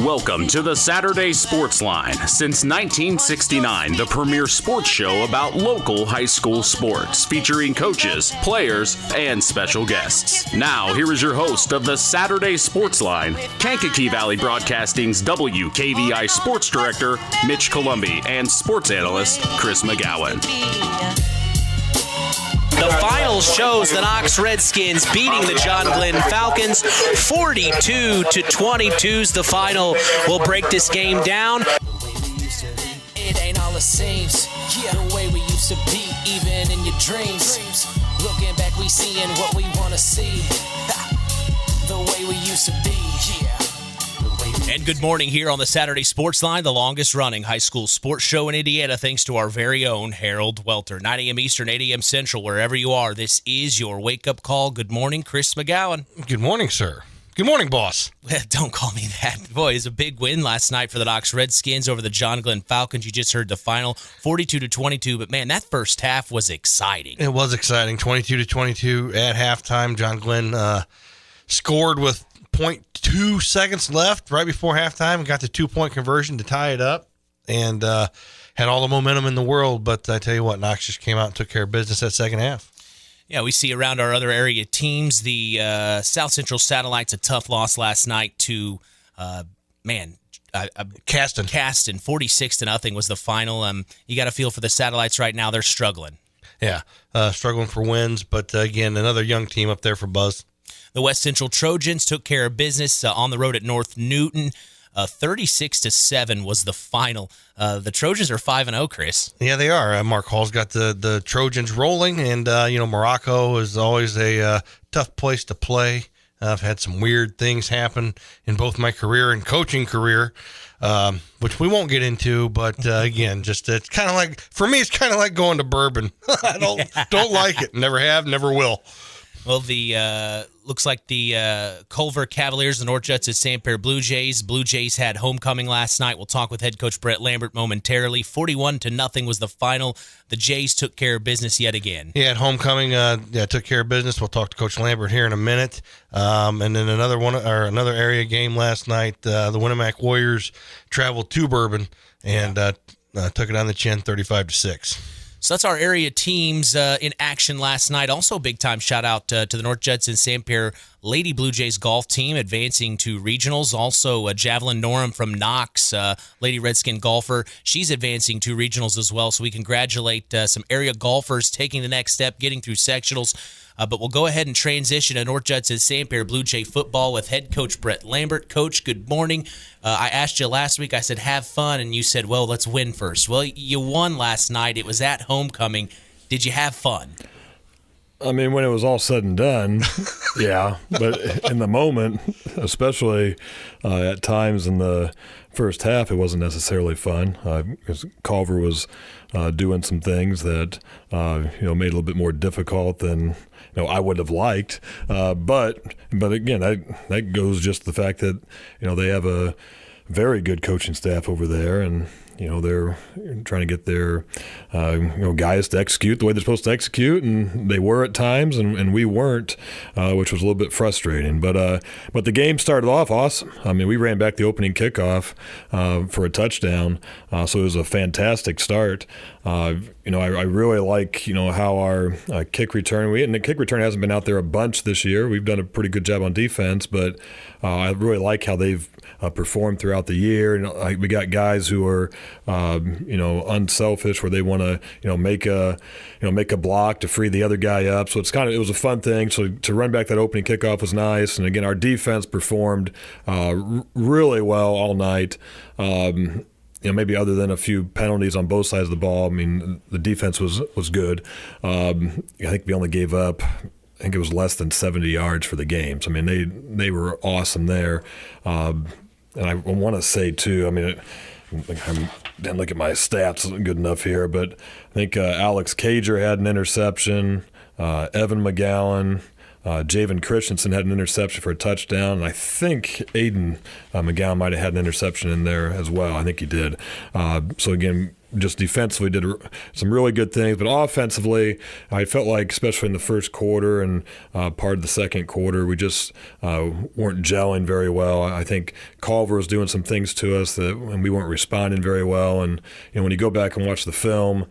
Welcome to the Saturday Sports Line. Since 1969, the premier sports show about local high school sports, featuring coaches, players, and special guests. Now, here is your host of the Saturday Sports Line, Kankakee Valley Broadcasting's WKVI Sports Director, Mitch Columbi, and sports analyst, Chris McGowan. The final shows the Knox Redskins beating the John Glenn Falcons 42-22 is the final. We'll break this game down. It ain't all it seems. The way we used to be, even in your dreams. Looking back, we seeing what we want to see. The way we used to be. And good morning here on the Saturday Sports Line, the longest-running high school sports show in Indiana, thanks to our very own Harold Welter. 9 a.m. Eastern, 8 a.m. Central, wherever you are, this is your wake-up call. Good morning, Chris McGowan. Good morning, sir. Good morning, boss. Don't call me that. Boy, it was a big win last night for the Knox Redskins over the John Glenn Falcons. You just heard the final, 42-22. But, man, that first half was exciting. It was exciting, 22-22 at halftime. John Glenn scored with 0.2 seconds left right before halftime and got the 2-point conversion to tie it up and had all the momentum in the world. But I tell you what, Knox just came out and took care of business that second half. Yeah, we see around our other area teams, the South Central Satellites, a tough loss last night to, Caston. 46-0 was the final. You got a feel for the Satellites right now. They're struggling. Yeah, struggling for wins. But, again, another young team up there for Buzz. The West Central Trojans took care of business on the road at North Newton. 36-7 was the final. The Trojans are 5-0, Chris. Yeah, they are. Marc Hall's got the Trojans rolling, and Morocco is always a tough place to play. I've had some weird things happen in both my career and coaching career, which we won't get into. But again, just it's kind of like, for me, it's kind of like going to Bourbon. I don't like it. Never have, never will. Well, the looks like the Culver Cavaliers, the North Judson-San Blue Jays. Blue Jays had homecoming last night. We'll talk with head coach Brett Lambert momentarily. 41-0 was the final. The Jays took care of business yet again. Yeah, at homecoming, took care of business. We'll talk to Coach Lambert here in a minute. And then another area game last night. The Winamac Warriors traveled to Bourbon and took it on the chin, 35-6. So that's our area teams in action last night. Also, big-time shout-out to the North Judson-San Lady Blue Jays golf team advancing to regionals. Also, Javelin Norham from Knox, Lady Redskin golfer. She's advancing to regionals as well. So we congratulate some area golfers taking the next step, getting through sectionals. But we'll go ahead and transition to North Judson-San Blue Jay football with head coach Brett Lambert. Coach, good morning. I asked you last week, I said, have fun, and you said, well, let's win first. Well, you won last night. It was at homecoming. Did you have fun? I mean, when it was all said and done, yeah. But in the moment, especially at times in the first half, it wasn't necessarily fun because Culver was doing some things that made it a little bit more difficult than I would have liked. But again, that goes just the fact that they have a very good coaching staff over there, and they're trying to get their guys to execute the way they're supposed to execute, and they were at times, and we weren't, which was a little bit frustrating. But the game started off awesome. I mean, we ran back the opening kickoff for a touchdown, so it was a fantastic start. I really like how our kick return, and the kick return hasn't been out there a bunch this year. We've done a pretty good job on defense, but I really like how they've performed throughout the year. And we got guys who are unselfish, where they want to make a block to free the other guy up. So it was a fun thing. So to run back that opening kickoff was nice. And again, our defense performed really well all night. Maybe other than a few penalties on both sides of the ball. I mean, the defense was good. I think we only gave up, I think it was less than 70 yards for the game. So, I mean, they were awesome there. And I want to say, too, I mean, I didn't look at my stats good enough here, but I think Alex Cager had an interception, Evan McGowan, Javen Christensen had an interception for a touchdown, and I think Aiden McGowan might have had an interception in there as well. I think he did. So again, just defensively did some really good things, but offensively, I felt like, especially in the first quarter and part of the second quarter, we just weren't gelling very well. I think Culver was doing some things to us and we weren't responding very well. And when you go back and watch the film,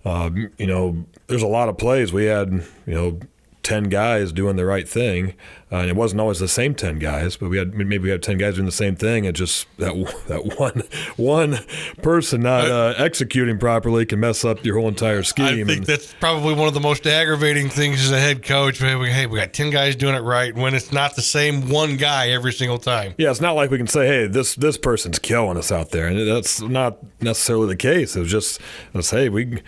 there's a lot of plays. We had 10 guys doing the right thing, and it wasn't always the same 10 guys, but we had 10 guys doing the same thing, and just that one person not executing properly can mess up your whole entire scheme. I think that's probably one of the most aggravating things as a head coach. Hey, we got 10 guys doing it right when it's not the same one guy every single time. Yeah, it's not like we can say, hey, this person's killing us out there, and that's not necessarily the case. It was just, hey, we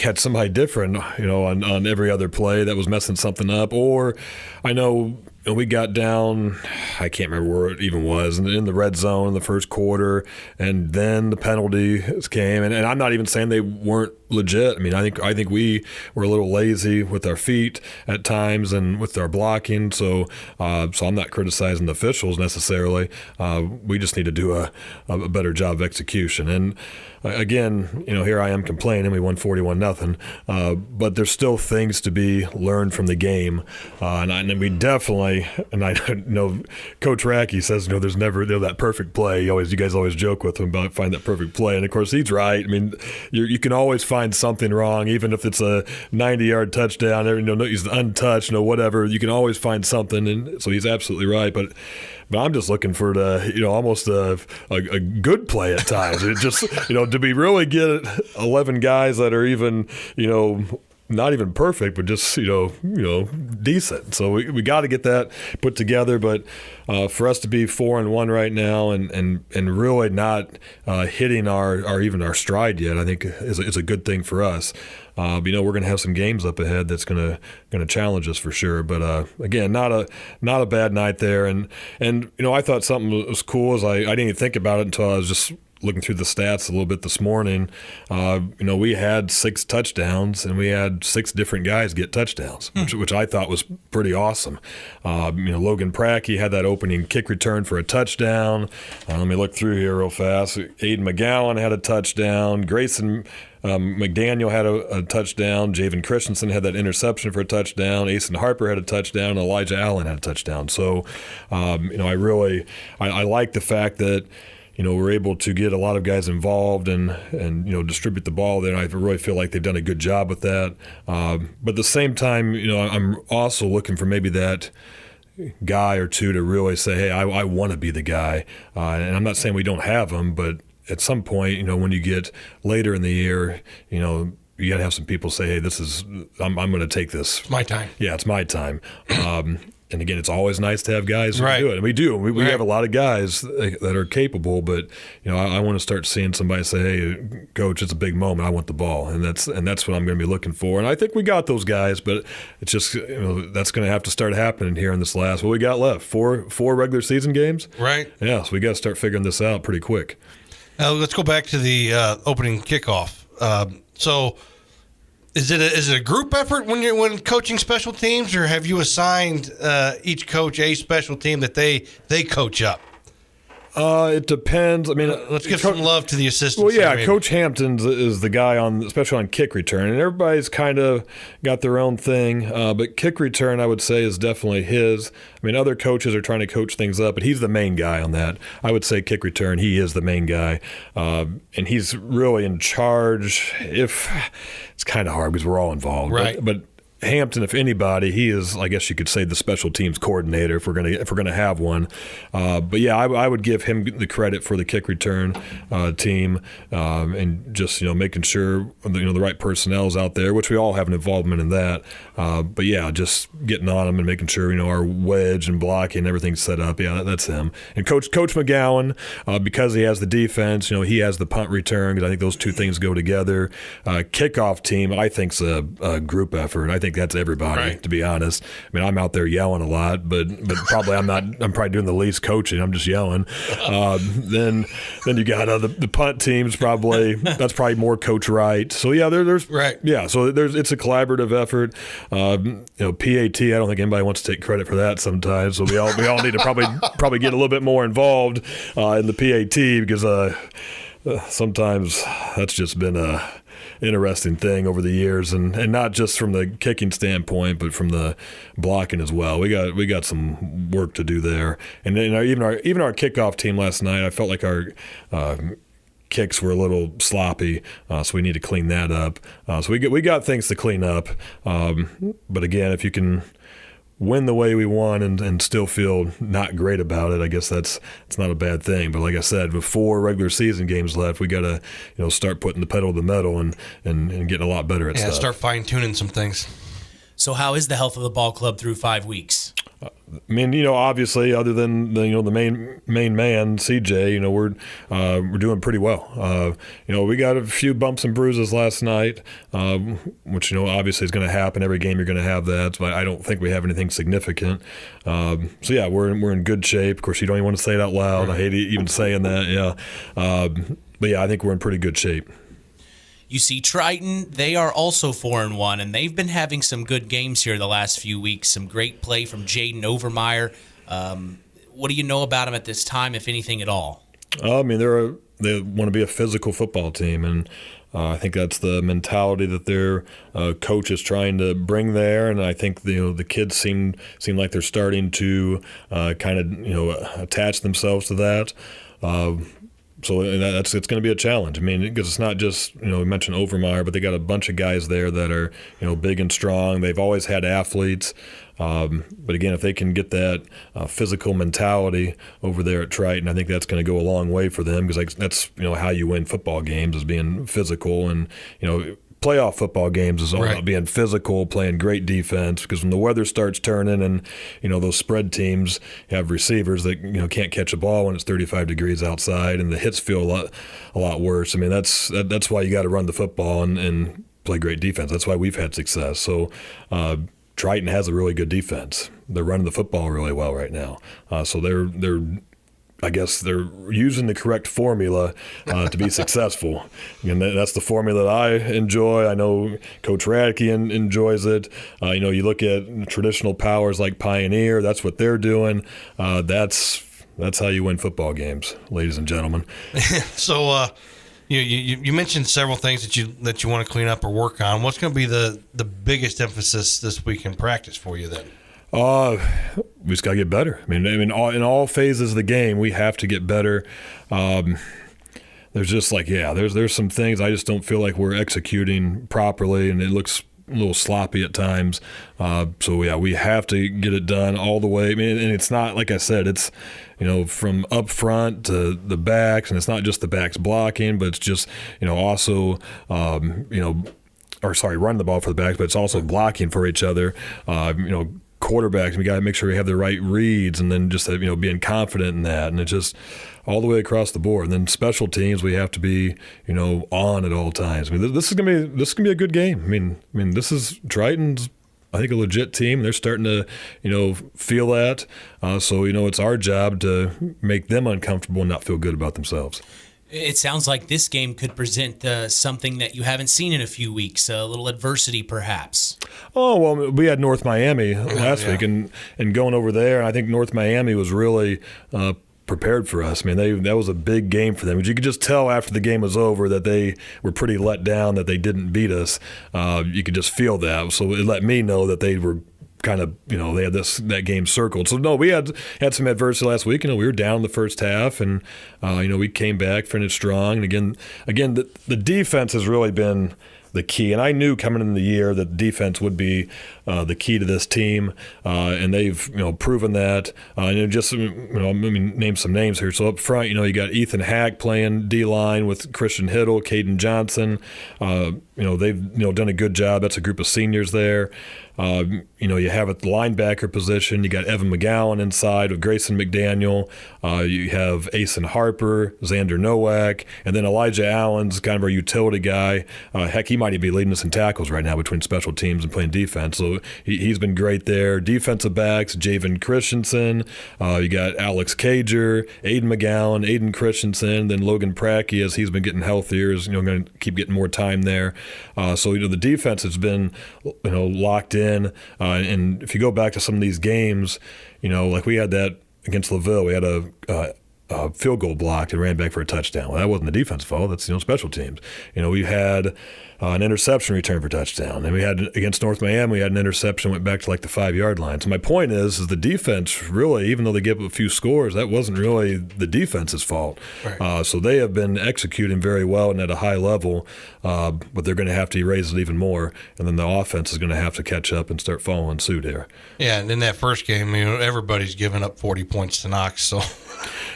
had somebody different, on every other play that was messing something up. Or I know we got down, I can't remember where it even was, in the red zone in the first quarter, and then the penalties came. And I'm not even saying they weren't legit. I mean, I think we were a little lazy with our feet at times and with our blocking. So I'm not criticizing the officials necessarily. We just need to do a better job of execution. And again, here I am complaining. We won 41-0, but there's still things to be learned from the game, and we definitely. And I know Coach Radtke says, there's never that perfect play. You guys always joke with him about find that perfect play, and of course he's right. I mean, you can always find something wrong, even if it's a 90-yard touchdown. He's untouched, whatever. You can always find something, and so he's absolutely right. But I'm just looking for almost a good play at times. It just to be really get 11 guys that are even not even perfect, but just decent. So we got to get that put together. But for us to be 4-1 right now and really not hitting our stride yet, I think is a good thing for us. We're going to have some games up ahead that's going to challenge us for sure. But again, not a bad night there. And I thought something was cool is I didn't even think about it until I was just looking through the stats a little bit this morning. We had 6 touchdowns and we had 6 different guys get touchdowns, which I thought was pretty awesome. Logan Pracky had that opening kick return for a touchdown. Let me look through here real fast. Aiden McGowan had a touchdown. Grayson McDaniel had a touchdown. Javen Christensen had that interception for a touchdown. Asen Harper had a touchdown. And Elijah Allen had a touchdown. So, I like the fact that we're able to get a lot of guys involved and distribute the ball there. I really feel like they've done a good job with that. But at the same time, I'm also looking for maybe that guy or two to really say, hey, I want to be the guy. And I'm not saying we don't have them, but at some point, when you get later in the year, you got to have some people say, hey, I'm going to take this. It's my time. Yeah, it's my time. And again, it's always nice to have guys who right. do it. And we do. We right. have a lot of guys that are capable, but I want to start seeing somebody say, "Hey, coach, it's a big moment. I want the ball," and that's what I'm going to be looking for. And I think we got those guys, but it's just that's going to have to start happening here in this last. What we got left? Four regular season games. Right. Yeah. So we got to start figuring this out pretty quick. Let's go back to the opening kickoff. So. Is it a group effort when coaching special teams, or have you assigned each coach a special team that they coach up? It depends. I mean, let's give some love to the assistants. Well, yeah, Coach Hampton is the guy especially on kick return, and everybody's kind of got their own thing. But kick return, I would say, is definitely his. I mean, other coaches are trying to coach things up, but he's the main guy on that. I would say kick return, he is the main guy, and he's really in charge. If it's kind of hard because we're all involved, right? But Hampton, if anybody, he is, I guess you could say, the special teams coordinator if we're gonna have one. But yeah, I would give him the credit for the kick return team and just making sure the right personnel is out there, which we all have an involvement in that. But yeah, just getting on them and making sure our wedge and blocking and everything's set up. Yeah, that's him. And Coach McGowan, because he has the defense, he has the punt return, because I think those two things go together. Kickoff team, I think, is a group effort. I think think that's everybody, to be honest. I mean, I'm out there yelling a lot, but probably I'm probably doing the least coaching. I'm just yelling. Then you got the punt teams probably. That's probably more Coach Wright. So yeah, there's right. Yeah, so it's a collaborative effort. PAT. I don't think anybody wants to take credit for that sometimes. So we all need to probably get a little bit more involved in the PAT because sometimes that's just been a interesting thing over the years, and not just from the kicking standpoint, but from the blocking as well. We got some work to do there, and then even our kickoff team last night, I felt like our kicks were a little sloppy, so we need to clean that up. So we got things to clean up, but again, if you can win the way we won and still feel not great about it, I guess it's not a bad thing. But like I said, with 4 regular season games left, we got to start putting the pedal to the metal and getting a lot better at stuff. Start fine tuning some things. So how is the health of the ball club through 5 weeks? I mean, obviously, other than the main man, CJ, we're doing pretty well. We got a few bumps and bruises last night, which obviously is going to happen. Every game you're going to have that, but I don't think we have anything significant. So yeah, we're in good shape. Of course, you don't even want to say it out loud. I hate even saying that. Yeah, but yeah, I think we're in pretty good shape. You see Triton, they are also 4-1, and they've been having some good games here the last few weeks. Some great play from Jaden Overmeyer. What do you know about them at this time, if anything at all? I mean, they want to be a physical football team, and I think that's the mentality that their coach is trying to bring there. And I think the kids seem like they're starting to kind of attach themselves to that. So it's going to be a challenge. I mean, because it's not just, we mentioned Overmeyer, but they got a bunch of guys there that are, big and strong. They've always had athletes. But again, if they can get that physical mentality over there at Triton, I think that's going to go a long way for them, because that's, how you win football games, is being physical. And, playoff football games is all about being physical, playing great defense, because when the weather starts turning and, those spread teams have receivers that, can't catch a ball when it's 35 degrees outside, and the hits feel a lot worse. I mean, that's why you got to run the football and play great defense. That's why we've had success. So Triton has a really good defense. They're running the football really well right now. So I guess they're using the correct formula to be successful. And that's the formula that I enjoy. I know Coach Radtke enjoys it. You look at traditional powers like Pioneer, that's what they're doing. That's how you win football games, ladies and gentlemen. So you mentioned several things that you want to clean up or work on. What's going to be the biggest emphasis this week in practice for you then? We just got to get better. I mean, in all phases of the game, we have to get better. There's just there's some things I just don't feel like we're executing properly, and it looks a little sloppy at times. So yeah, we have to get it done all the way. I mean, and it's not, like I said, it's, from up front to the backs, and it's not just the backs blocking, but it's just, also, running the ball for the backs, but it's also blocking for each other. Quarterbacks, we got to make sure we have the right reads, and then just being confident in that, and it's just all the way across the board. And then special teams, we have to be on at all times. I mean, this is gonna be a good game. I mean this is Triton's, I think, a legit team. They're starting to feel that. So it's our job to make them uncomfortable and not feel good about themselves. It sounds like this game could present something that you haven't seen in a few weeks, a little adversity perhaps. Oh, well, we had North Miami last week, and going over there, I think North Miami was really prepared for us. I mean, that was a big game for them. You could just tell after the game was over that they were pretty let down that they didn't beat us. You could just feel that. So it let me know that they were kind of, they had that game circled. So no, we had some adversity last week. We were down the first half, and we came back, finished strong. And again, the defense has really been the key. And I knew coming into the year that the defense would be the key to this team, and they've proven that. And just let me name some names here. So up front, you got Ethan Hack playing D-line with Christian Hiddle, Caden Johnson. They've done a good job. That's a group of seniors there. You have at the linebacker position, you got Evan McGowan inside with Grayson McDaniel. You have Asen Harper, Xander Nowak, and then Elijah Allen's kind of our utility guy. Heck, he might even be leading us in tackles right now between special teams and playing defense. So he's been great there. Defensive backs, Javen Christensen. You got Alex Cager, Aiden McGowan, Aiden Christensen, then Logan Pracky, as he's been getting healthier, is going to keep getting more time there. So the defense has been locked in. And if you go back to some of these games, like we had that against LaVille, we had a field goal blocked and ran back for a touchdown. Well, that wasn't the defense's fault. That's special teams. We had an interception return for touchdown, and we had against North Miami, we had an interception went back to like the 5-yard line. So my point is the defense really, even though they gave up a few scores, that wasn't really the defense's fault. Right. So they have been executing very well and at a high level, but they're going to have to raise it even more, and then the offense is going to have to catch up and start following suit here. Yeah, and in that first game, everybody's giving up 40 points to Knox, so.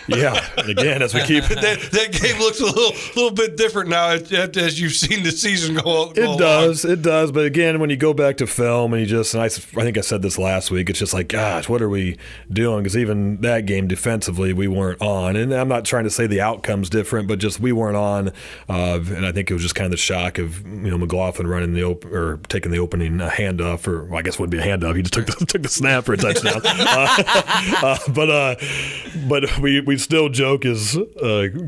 Yeah, and again, as we keep that game looks a little bit different now as you've seen the season go does. It does. But again, when you go back to film and I think I said this last week, it's just like, gosh, what are we doing? Because even that game defensively, we weren't on. And I'm not trying to say the outcome's different, but just we weren't on. And I think it was just kind of the shock of McLaughlin running or taking the opening handoff, or well, I guess it wouldn't be a handoff. He just took the snap for a touchdown. But we still joke as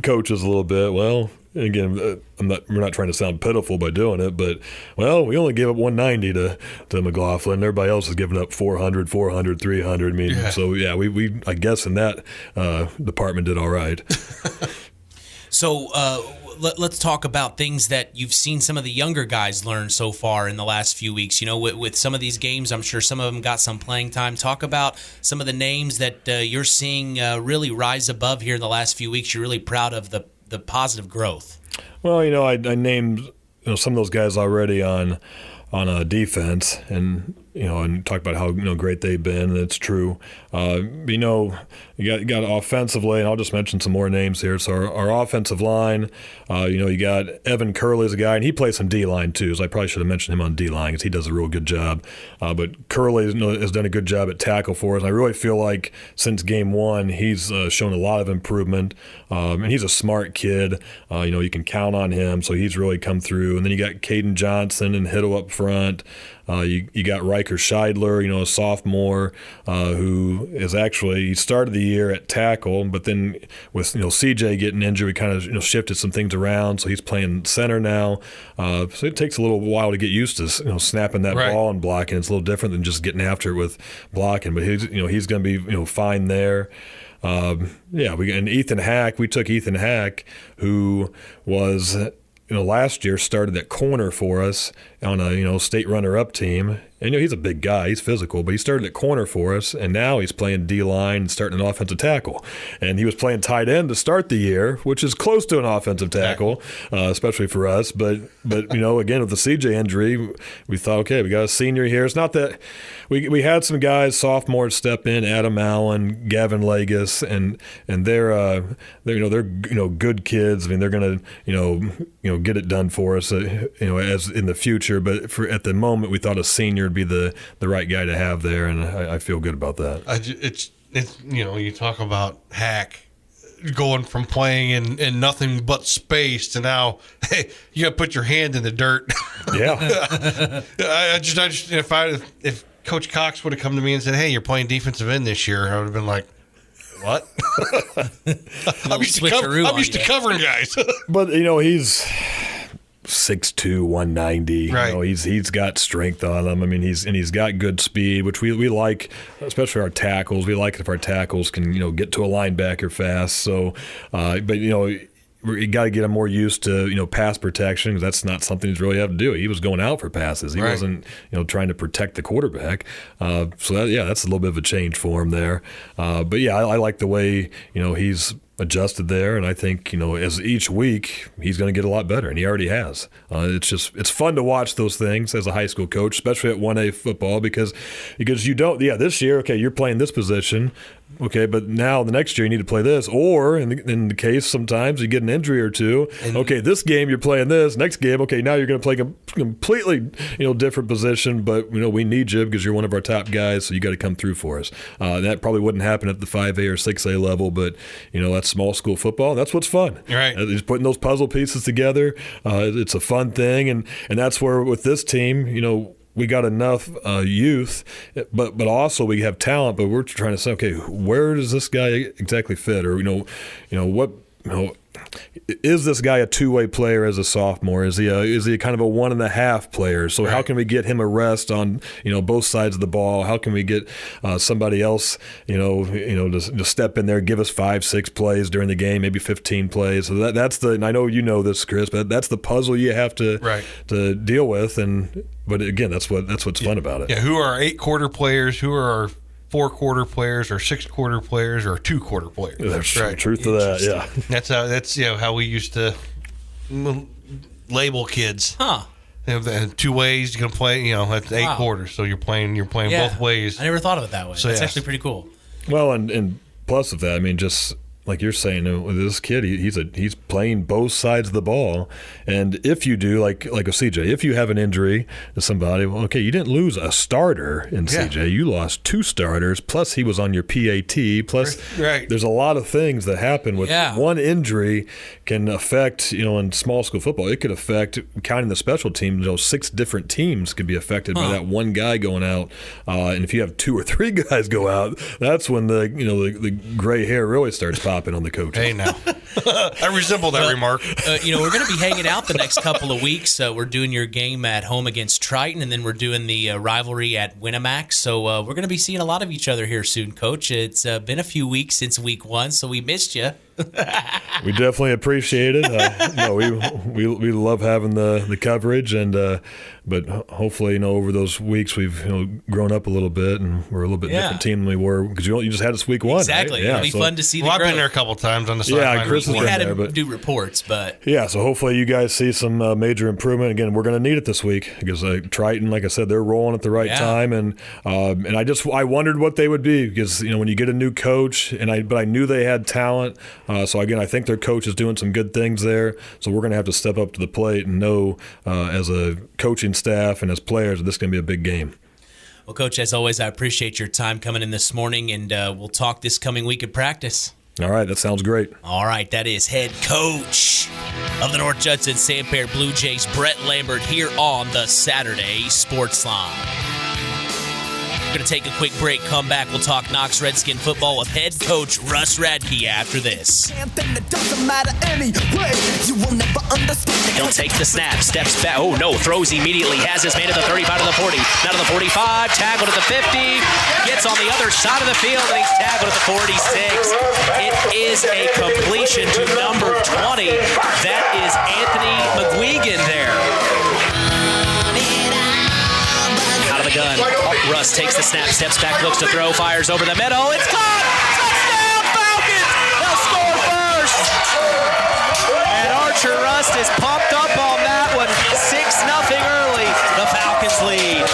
coaches a little bit. Well, again, we're not trying to sound pitiful by doing it, but, well, we only gave up 190 to McLaughlin. Everybody else is giving up 400, 300. I mean, yeah. So, yeah, we I guess in that department did all right. So let's talk about things that you've seen some of the younger guys learn so far in the last few weeks. With some of these games, I'm sure some of them got some playing time. Talk about some of the names that you're seeing really rise above here in the last few weeks. You're really proud of the positive growth. Well, I named some of those guys already on defense, and talk about how great they've been, and it's true. You got offensively, and I'll just mention some more names here. So our offensive line, you got Evan Curley as a guy, and he plays some D-line too, so I probably should have mentioned him on D-line because he does a real good job. But Curley has done a good job at tackle for us, and I really feel like since game one, he's shown a lot of improvement, and he's a smart kid. You can count on him, so he's really come through. And then you got Caden Johnson and Hiddle up front. You got Riker Scheidler, a sophomore, who is actually, he started the year at tackle, but then with CJ getting injured, we kind of shifted some things around, so he's playing center now. So it takes a little while to get used to snapping that ball and blocking. It's a little different than just getting after it with blocking, but he's going to be fine there. And Ethan Hack, we took Ethan Hack, who was last year started at corner for us on a state runner-up team. And he's a big guy, he's physical, but he started at corner for us, and now he's playing D-line and starting an offensive tackle. And he was playing tight end to start the year, which is close to an offensive tackle, especially for us. But again, with the CJ injury, we thought, okay, we got a senior here. It's not that we had some guys, sophomores, step in, Adam Allen, Gavin Legis, and they're good kids. I mean, they're gonna get it done for us, as in the future. But at the moment, we thought a senior would be the right guy to have there, and I feel good about that. It's you talk about Hack going from playing in nothing but space to now, hey, you got to put your hand in the dirt. Yeah. If Coach Cox would have come to me and said, hey, you're playing defensive end this year, I would have been like, what? I'm used to covering guys. But he's 6'2", 190. Right. He's got strength on him. I mean, he's got good speed, which we like, especially our tackles. We like it if our tackles can get to a linebacker fast. So, but you got to get him more used to pass protection, because that's not something he's really had to do. He was going out for passes. He wasn't trying to protect the quarterback. So that's a little bit of a change for him there. But yeah, I like the way he's adjusted there, and I think, as each week he's going to get a lot better, and he already has. It's fun to watch those things as a high school coach, especially at 1A football, because you don't. This year, okay, you're playing this position. Okay, but now the next year you need to play this, or in the case sometimes you get an injury or two. Okay, this game you're playing this, next game, okay, now you're going to play a completely different position, but we need you because you're one of our top guys, so you got to come through for us. That probably wouldn't happen at the 5A or 6A level, but that's small school football. That's what's fun. Right, just putting those puzzle pieces together. It's a fun thing, and that's where with this team, we got enough youth, but also we have talent. But we're trying to say, okay, where does this guy exactly fit, or what? Is this guy a two-way player as a sophomore? Is he kind of a 1.5 player? So how can we get him a rest on both sides of the ball? How can we get somebody else to step in there, give us 5-6 plays during the game, maybe 15 plays? So that's the, and I know you know this, Chris, but that's the puzzle you have to deal with. But again, that's what's fun about it. Yeah, who are our 8-quarter players? Who are our 4-quarter players, or 6-quarter players, or 2-quarter players? There's right. Truth to that, yeah. That's how we used to label kids. Huh. Two ways you're gonna play. That's 8 quarters, so you're playing both ways. I never thought of it that way. So that's actually pretty cool. Well, and plus of that, I mean, just like you're saying, with this kid, he's playing both sides of the ball. And if you do, like with CJ, if you have an injury to somebody, well, okay, you didn't lose a starter in CJ. You lost 2 starters, plus he was on your PAT, plus there's a lot of things that happen with one injury can affect, in small school football, it could affect, counting the special teams, 6 different teams could be affected by that one guy going out. And if you have 2 or 3 guys go out, that's when the gray hair really starts popping on the coach. Hey, now. I resemble that remark. We're going to be hanging out the next couple of weeks. We're doing your game at home against Triton, and then we're doing the rivalry at Winamac. So we're going to be seeing a lot of each other here soon, Coach. It's been a few weeks since week 1, so we missed you. We definitely appreciate it. We love having the coverage, and but hopefully, over those weeks we've grown up a little bit, and we're a little bit different team than we were, because you just had us week 1. Exactly. Right? It'll be fun to see the growth. I've been there a couple times on the sideline. Yeah, Chris has been there, but do reports, but so hopefully you guys see some major improvement. Again, we're going to need it this week, because Triton, like I said, they're rolling at the right time, and I wondered what they would be, because when you get a new coach, but I knew they had talent. So again, I think their coach is doing some good things there. So we're going to have to step up to the plate and know, as a coaching staff and as players, this is going to be a big game. Well, Coach, as always, I appreciate your time coming in this morning, and we'll talk this coming week at practice. All right, that sounds great. All right, that is head coach of the North Judson-San Blue Jays, Brett Lambert, here on the Saturday Sports Line. We're going to take a quick break, come back, we'll talk Knox Redskin football with head coach Russ Radtke after this. He'll take the snap, steps back, oh no, throws immediately, has his man to the 35 to the 40, now to the 45, tackled at the 50, gets on the other side of the field, and he's tackled at the 46. It is a completion to number 20. That is Anthony McGuigan there. Out of the gun. Russ takes the snap, steps back, looks to throw, fires over the middle. It's caught! Touchdown, Falcons! They'll score first! And Archer Rust is pumped up on that one. 6-0 early. The Falcons lead.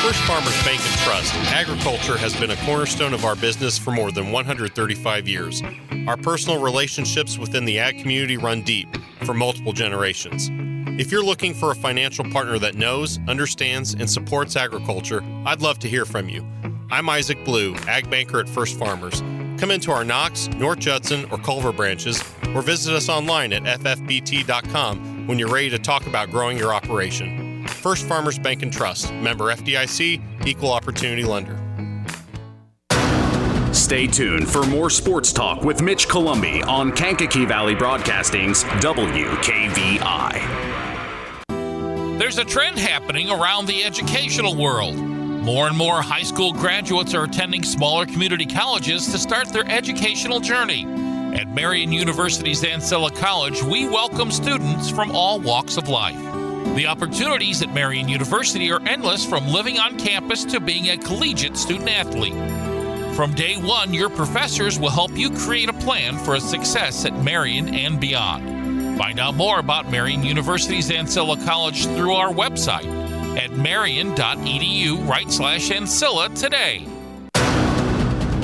First Farmers Bank and Trust, agriculture has been a cornerstone of our business for more than 135 years. Our personal relationships within the ag community run deep for multiple generations. If you're looking for a financial partner that knows, understands, and supports agriculture, I'd love to hear from you. I'm Isaac Blue, ag banker at First Farmers. Come into our Knox, North Judson, or Culver branches, or visit us online at ffbt.com when you're ready to talk about growing your operation. First Farmers Bank and Trust, member FDIC, equal opportunity lender. Stay tuned for more sports talk with Mitch Columbi on Kankakee Valley Broadcasting's WKVI. There's a trend happening around the educational world. More and more high school graduates are attending smaller community colleges to start their educational journey. At Marian University's Ancilla College, we welcome students from all walks of life. The opportunities at Marian University are endless, from living on campus to being a collegiate student-athlete. From day one, your professors will help you create a plan for a success at Marian and beyond. Find out more about Marian University's Ancilla College through our website at marian.edu/Ancilla today.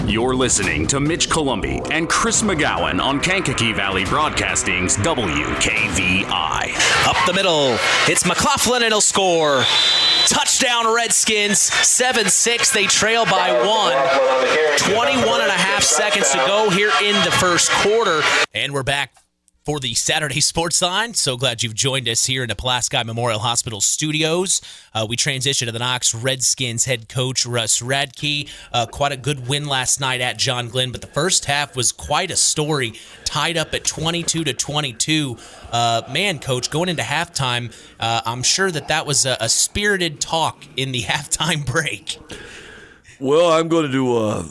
You're listening to Mitch Columbi and Chris McGowan on Kankakee Valley Broadcasting's WKVI. Up the middle, it's McLaughlin, and he'll score. Touchdown Redskins, 7-6. They trail by 1. 21 and a half seconds to go here in the first quarter. And we're back for the Saturday Sports Line. So glad you've joined us here in the Pulaski Memorial Hospital studios. We transition to the Knox Redskins head coach, Russ Radtke. Quite a good win last night at John Glenn, but the first half was quite a story, tied up at 22-22. Man, Coach, going into halftime, I'm sure that was a spirited talk in the halftime break. Well, I'm going to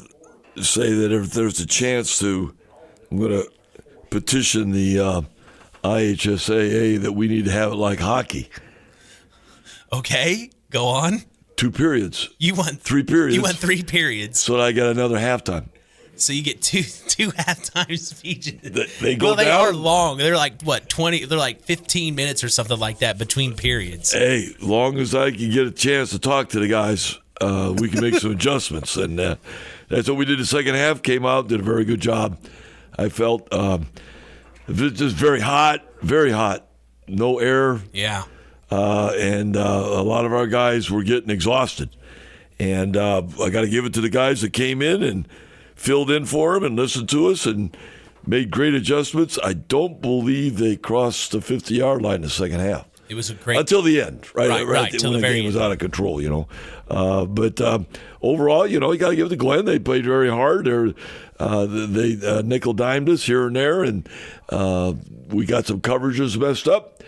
say that if there's a chance I'm going to petition the IHSAA that we need to have it like hockey. Okay, go on. 2 periods. You want 3 periods. You want 3 periods. So I got another halftime. So you get two halftime speeches. They go they down. are long. They're like, 20? They're like 15 minutes or something like that between periods. Hey, long as I can get a chance to talk to the guys, we can make some adjustments. And that's what we did the second half. Came out, did a very good job. I felt it's just very hot, no air. Yeah. And a lot of our guys were getting exhausted. And I got to give it to the guys that came in and filled in for them and listened to us and made great adjustments. I don't believe they crossed the 50-yard line in the second half. It was a great until the end, right? Till when the the game was out of control, But overall, you got to give it to Glenn. They played very hard. They nickel-dimed us here and there, and we got some coverages messed up.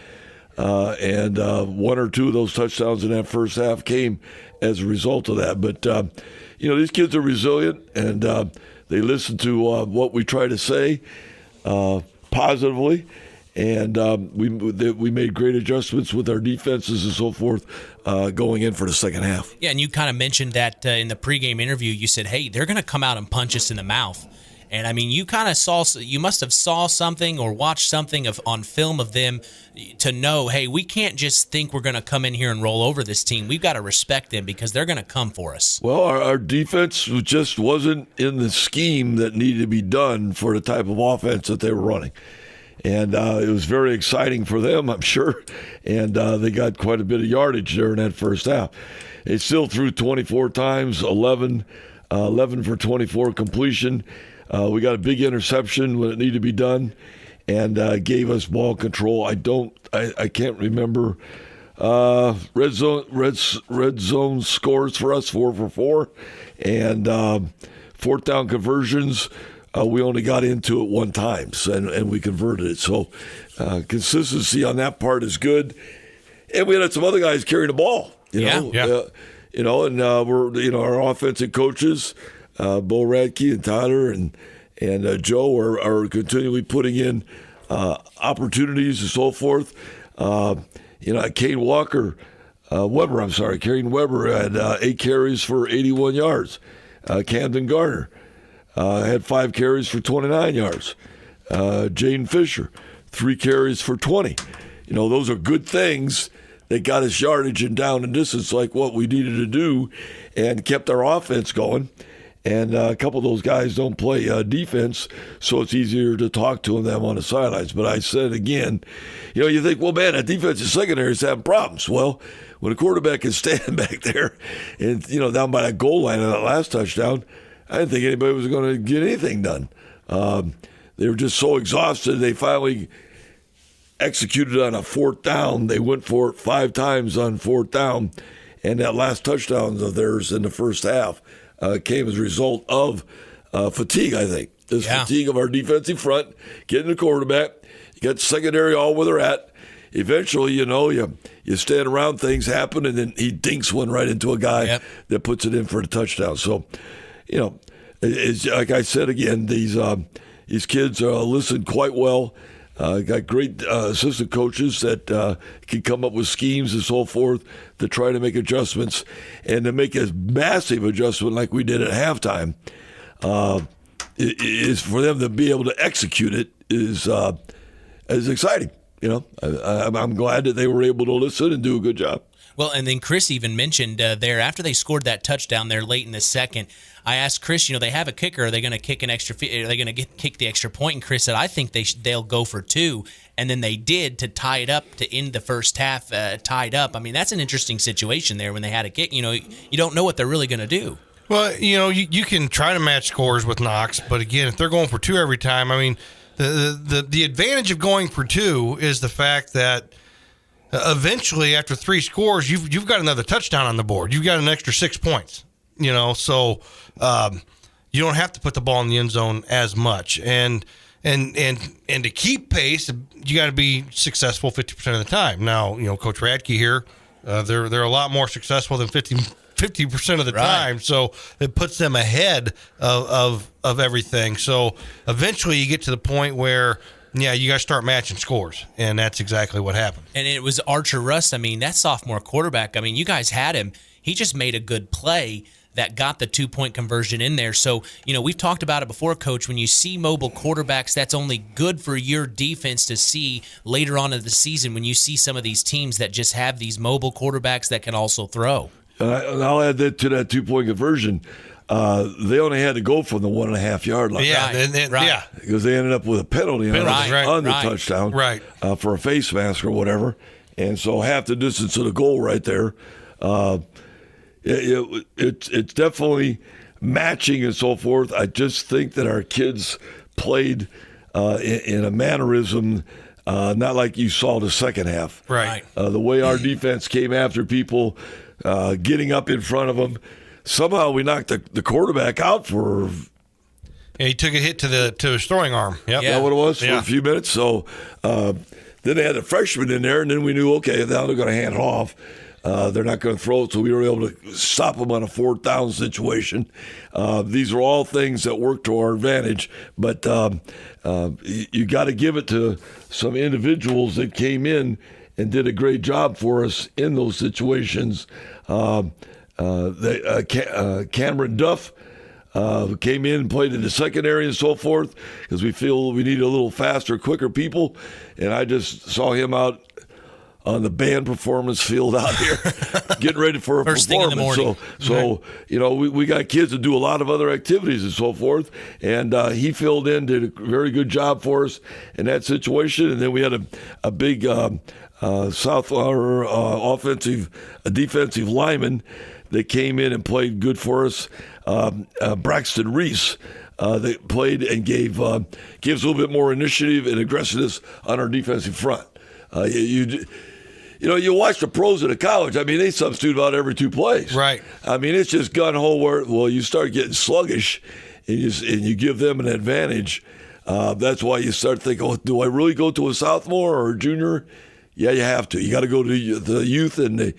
And 1 or 2 of those touchdowns in that first half came as a result of that. But these kids are resilient, and they listen to what we try to say positively. And we made great adjustments with our defenses and so forth going in for the second half. Yeah, and you kind of mentioned that in the pregame interview. You said, hey, they're going to come out and punch us in the mouth. And, I mean, you must have saw something or watched something on film of them to know, hey, we can't just think we're going to come in here and roll over this team. We've got to respect them because they're going to come for us. Well, our defense just wasn't in the scheme that needed to be done for the type of offense that they were running. And it was very exciting for them, I'm sure. And they got quite a bit of yardage there in that first half. They still threw 24 times, 11 for 24 completion. We got a big interception when it needed to be done, and gave us ball control. I can't remember. Red zone scores for us, 4 for 4, and fourth down conversions. We only got into it 1 time, and we converted it. So consistency on that part is good. And we had some other guys carrying the ball. And we're our offensive coaches, Bo Radtke and Tyler and Joe are continually putting in opportunities and so forth. Kane Weber had 8 carries for 81 yards. Camden Garner had 5 carries for 29 yards. Jaden Fisher, 3 carries for 20. Those are good things that got us yardage and down and distance like what we needed to do and kept our offense going. And a couple of those guys don't play defense, so it's easier to talk to them on the sidelines. But I said again, you think, well, man, that defensive secondary is having problems. Well, when a quarterback can stand back there and, down by that goal line on that last touchdown, I didn't think anybody was going to get anything done. They were just so exhausted. They finally executed on a 4th down. They went for it 5 times on 4th down, and that last touchdown of theirs in the first half came as a result of fatigue, I think. Fatigue of our defensive front, getting the quarterback. You got the secondary all where they're at. Eventually, you stand around, things happen, and then he dinks one right into a guy that puts it in for the touchdown. So, it's, like I said again, these kids listen quite well. Got great assistant coaches that can come up with schemes and so forth to try to make adjustments, and to make a massive adjustment like we did at halftime is for them to be able to execute it is exciting. I'm glad that they were able to listen and do a good job. Well, and then Chris even mentioned there after they scored that touchdown there late in the second, I asked Chris, they have a kicker. Are they going to kick an extra? Are they going to kick the extra point? And Chris said, I think they'll go for 2. And then they did to tie it up to end the first half tied up. I mean, that's an interesting situation there when they had a kick. You don't know what they're really going to do. Well, you can try to match scores with Knox, but again, if they're going for 2 every time, I mean, the advantage of going for 2 is the fact that eventually, after 3 scores, you've got another touchdown on the board. You've got an extra 6 points. So you don't have to put the ball in the end zone as much. And to keep pace, you got to be successful 50% of the time. Now, Coach Radtke here, they're a lot more successful than 50% of the time, so it puts them ahead of everything. So eventually, you get to the point where. Yeah, you got to start matching scores, and that's exactly what happened. And it was Archer Russ. I mean, that sophomore quarterback, you guys had him. He just made a good play that got the 2-point conversion in there. So, we've talked about it before, Coach. When you see mobile quarterbacks, that's only good for your defense to see later on in the season when you see some of these teams that just have these mobile quarterbacks that can also throw. And I'll add that to that 2-point conversion. They only had to go from the 1.5 yard line. Yeah, because they ended up with a penalty on the touchdown, for a face mask or whatever, and so half the distance to the goal right there. It's definitely matching and so forth. I just think that our kids played in a mannerism. Not like you saw the second half. Right. The way our defense came after people, getting up in front of them. Somehow we knocked the quarterback out for. Yeah, he took a hit to his throwing arm. Yep. Yeah, what it was for a few minutes. So then they had a freshman in there, and then we knew, okay, now they're going to hand it off. They're not going to throw it, so we were able to stop them on a 4th down situation. These are all things that work to our advantage, but you got to give it to some individuals that came in and did a great job for us in those situations. Cameron Duff came in and played in the secondary and so forth because we feel we need a little faster, quicker people. And I just saw him out on the band performance field out here getting ready for a First performance. Thing in the morning. So we got kids that do a lot of other activities and so forth. And he filled in, did a very good job for us in that situation. And then we had a big South Florida defensive lineman that came in and played good for us. Braxton Reese, that played and gives a little bit more initiative and aggressiveness on our defensive front. You watch the pros at a college. I mean, they substitute about every 2 plays. Right. I mean, it's just gun ho where you start getting sluggish, and you give them an advantage. That's why you start thinking, do I really go to a sophomore or a junior? Yeah, you have to. You got to go to the youth and the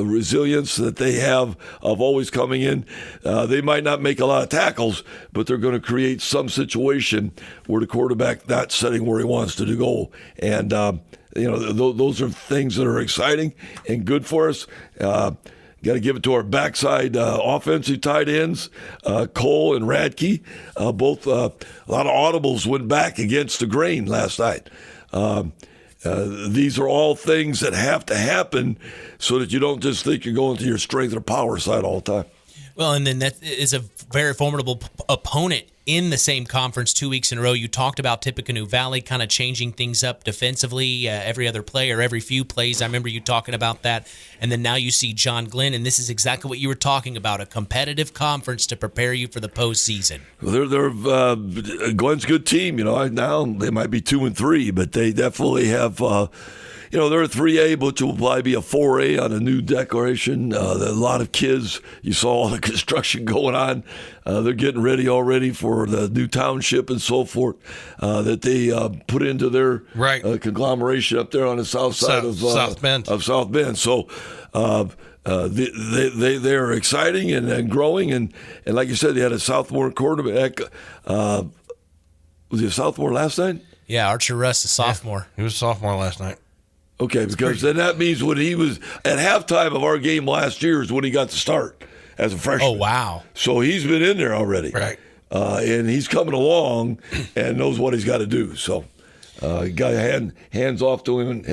resilience that they have of always coming in. They might not make a lot of tackles, but they're going to create some situation where the quarterback not setting where he wants to go. And, those are things that are exciting and good for us. Got to give it to our backside offensive tight ends, Cole and Radtke. Both a lot of audibles went back against the grain last night. These are all things that have to happen so that you don't just think you're going to your strength or power side all the time. Well, and then that is a very formidable opponent in the same conference 2 weeks in a row. You talked about Tippecanoe Valley kind of changing things up defensively every other play or every few plays. I remember you talking about that. And then now you see John Glenn, and this is exactly what you were talking about, a competitive conference to prepare you for the postseason. Well, they're Glenn's a good team. Now they might be 2-3, but they definitely have they're a 3A, but will probably be a 4A on a new declaration. A lot of kids, you saw all the construction going on. They're getting ready already for the new township and so forth that they put into their conglomeration up there on the south side of South Bend. So they're exciting and growing. And like you said, they had a sophomore quarterback. Was he a sophomore last night? Yeah, Archer Russ, a sophomore. He was a sophomore last night. Okay, because then that means when he was at halftime of our game last year is when he got to start as a freshman. Oh, wow. So he's been in there already. Right. And he's coming along and knows what he's got to do. So got hands off to him and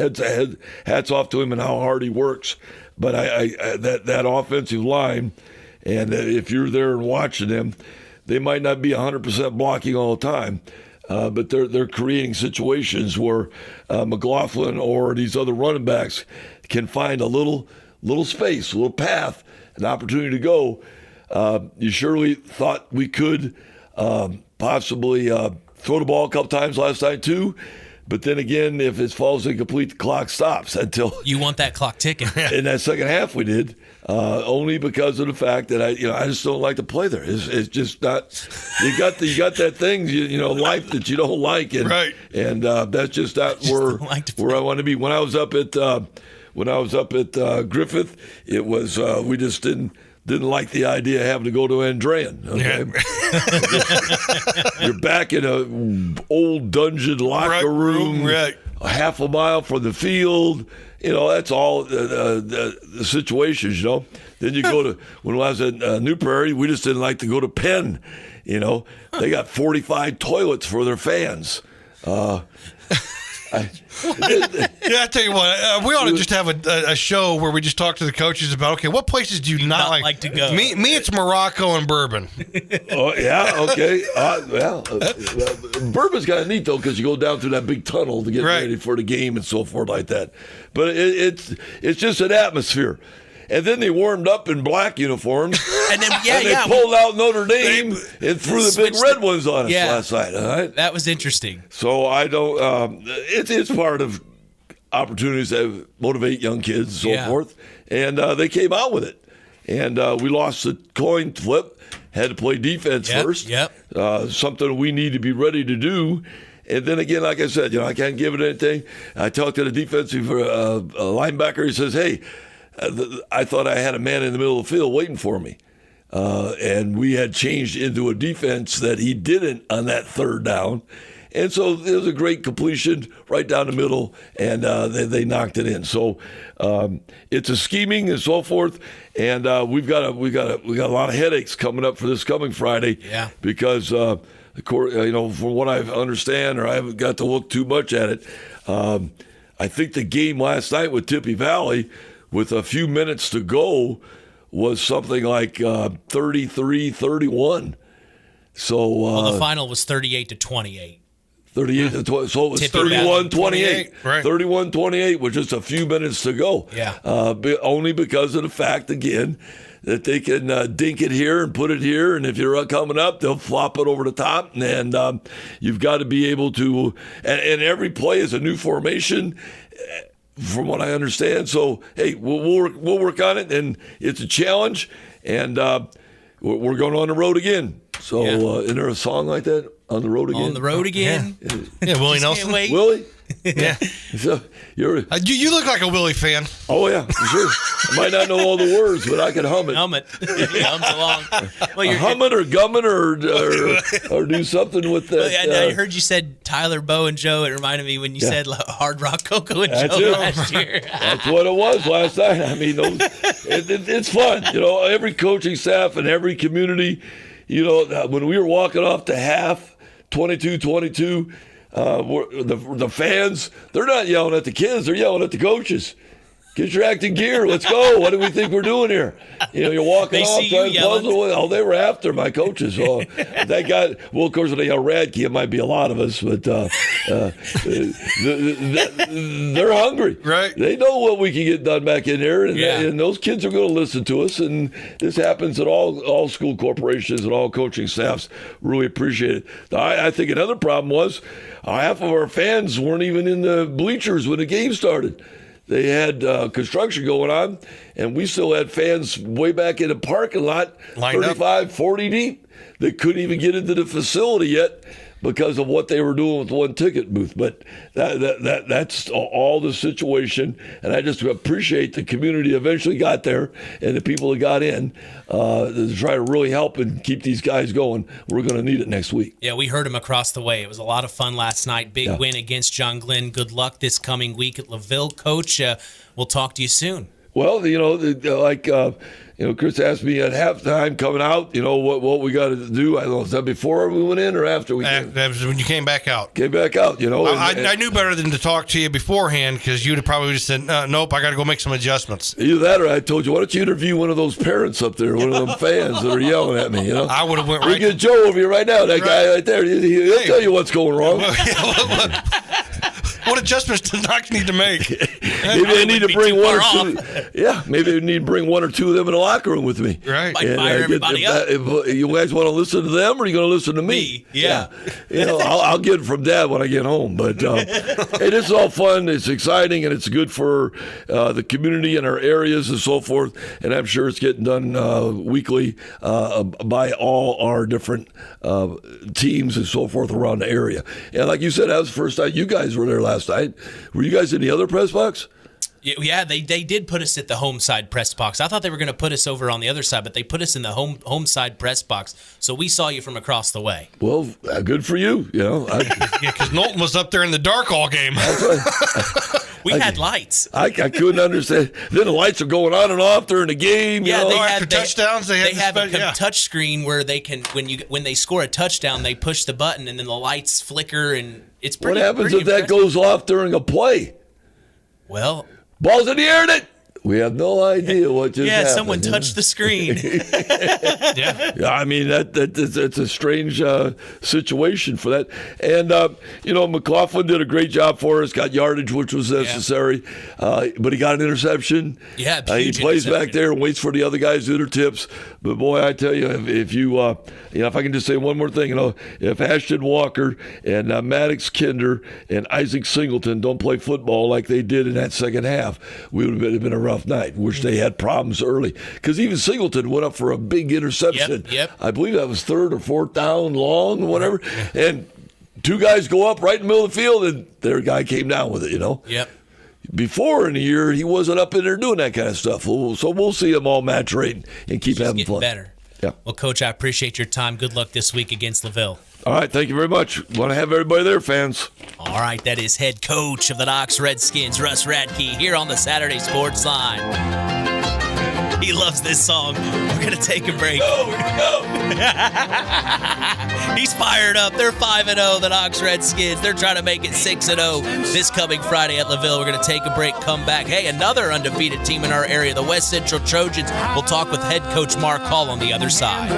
hats off to him and how hard he works. But that offensive line, and if you're there and watching them, they might not be 100% blocking all the time. But they're creating situations where McLaughlin or these other running backs can find a little space, a little path, an opportunity to go. You surely thought we could possibly throw the ball a couple times last night too. But then again, if it falls incomplete, the clock stops until you want that clock ticking. In that second half, we did only because of the fact that I just don't like to play there. It's just not. You got that thing, life that you don't like, and right. And that's just not where I want to be. When I was up at Griffith, it was we just didn't like the idea of having to go to Andrean. Okay? You're back in a old dungeon locker room, right. a half a mile from the field. That's all the situations, Then you go to, when I was at New Prairie, we just didn't like to go to Penn. They got 45 toilets for their fans. I tell you what, we ought to just have a show where we just talk to the coaches about, okay, what places do you not like to go? Me, it's Morocco and Bourbon. Oh, yeah, okay. Bourbon's kind of neat, though, because you go down through that big tunnel to get ready for the game and so forth like that. But it's just an atmosphere. And then they warmed up in black uniforms. And then, they pulled out Notre Dame and threw the big red ones on us last night. All right? That was interesting. So I don't. It's part of opportunities that motivate young kids and so forth. And they came out with it. And we lost the coin flip. Had to play defense first. Yep. Something we need to be ready to do. And then again, like I said, I can't give it anything. I talked to the defensive linebacker. He says, "Hey, I thought I had a man in the middle of the field waiting for me." And we had changed into a defense that he didn't on that third down. And so it was a great completion right down the middle, and they knocked it in. So it's a scheming and so forth. And we got a lot of headaches coming up for this coming Friday. Yeah. Because from what I understand, or I haven't got to look too much at it, I think the game last night with Tippy Valley, with a few minutes to go, was something like 33-31. So the final was 38-28. 38-20. So it was 31-28. Right. 31-28 with just a few minutes to go. Yeah. Only because of the fact, again, that they can dink it here and put it here, and if you're coming up, they'll flop it over the top, and you've got to be able to. And every play is a new formation, from what I understand. So hey, we'll work on it, and it's a challenge, and we're going on the road again. So is there a song like that? On the road again. On the road again. Yeah, Willie Nelson. Willie. Yeah. So you look like a Willie fan. Oh yeah, for sure. I might not know all the words, but I can hum it. Hum it. He hums along. Well, hum it or gum it or do something with that. Well, I heard you said Tyler, Bo, and Joe. It reminded me when you said Hard Rock Cocoa and Joe last year. That's what it was last night. I mean, it's fun. Every coaching staff and every community. When we were walking off to half, 22-22. The fans, they're not yelling at the kids, they're yelling at the coaches. Get your act in gear. Let's go. What do we think we're doing here? You're walking off, trying to puzzle. Oh, they were after my coaches. Oh, that guy. Well, of course, when they yell Radtke, it might be a lot of us, but they're hungry. Right. They know what we can get done back in there, and those kids are going to listen to us. And this happens at all school corporations and all coaching staffs. Really appreciate it. I think another problem was half of our fans weren't even in the bleachers when the game started. They had construction going on, and we still had fans way back in the parking lot, 35, 40 deep, that couldn't even get into the facility yet because of what they were doing with one ticket booth. But that's all the situation, and I just appreciate the community eventually got there and the people that got in to try to really help and keep these guys going. We're going to need it next week. Yeah, we heard him across the way. It was a lot of fun last night. Big win against John Glenn. Good luck this coming week at LaVille. Coach, we'll talk to you soon. Well, Chris asked me at halftime coming out, what we got to do. I don't know, is that before we went in or after we came? That was when you came back out. I knew better than to talk to you beforehand, because you'd have probably just said, nope, I got to go make some adjustments. Either that or I told you, why don't you interview one of those parents up there, one of them fans that are yelling at me, I would have went right. We get Joe over here right now, that guy right there. He'll tell you what's going wrong. What adjustments does Knox need to make? Maybe they need to bring one or two. Yeah, maybe they need to bring one or two of them in the locker room with me. Right. Might fire everybody up. If you guys want to listen to them, or are you going to listen to me? Yeah. I'll get it from Dad when I get home. But hey, this is all fun. It's exciting, and it's good for the community and our areas and so forth. And I'm sure it's getting done weekly by all our different teams and so forth around the area. And like you said, that was the first time you guys were there last night. Were you guys in the other press box? Yeah, they did put us at the home side press box. I thought they were going to put us over on the other side, but they put us in the home side press box. So we saw you from across the way. Well, good for you. Because Knowlton was up there in the dark all game. We had lights. I couldn't understand. Then the lights are going on and off during the game. Yeah, after touchdowns, they have a touch screen where they can when they score a touchdown, they push the button and then the lights flicker, and it's pretty. What happens if impressive. that goes off during a play? Well, ball's in the air, and we have no idea what just happened. Someone touched the screen. Yeah, I mean that's a strange situation for that. And McLaughlin did a great job for us. Got yardage, which was necessary, but he got an interception. Yeah, he plays back there and waits for the other guys to do their tips. But boy, I tell you, if you if I can just say one more thing, if Ashton Walker and Maddox Kinder and Isaac Singleton don't play football like they did in that second half, we would have been a rough night, which they had problems early. Because even Singleton went up for a big interception. Yep. I believe that was third or fourth down long, whatever. And two guys go up right in the middle of the field, and their guy came down with it, Yep. Before in the year, he wasn't up in there doing that kind of stuff. So we'll see them all maturate and keep having fun. Better. Yeah. Well, Coach, I appreciate your time. Good luck this week against LaVille. All right, thank you very much. Want to have everybody there, fans. All right, that is head coach of the Knox Redskins, Russ Radtke, here on the Saturday Sports Line. He loves this song. We're going to take a break. Oh, here we go. He's fired up. They're 5-0, the Knox Redskins. They're trying to make it 6-0 this coming Friday at LaVille. We're going to take a break, come back. Hey, another undefeated team in our area, the West Central Trojans. We'll talk with head coach Marc on the other side.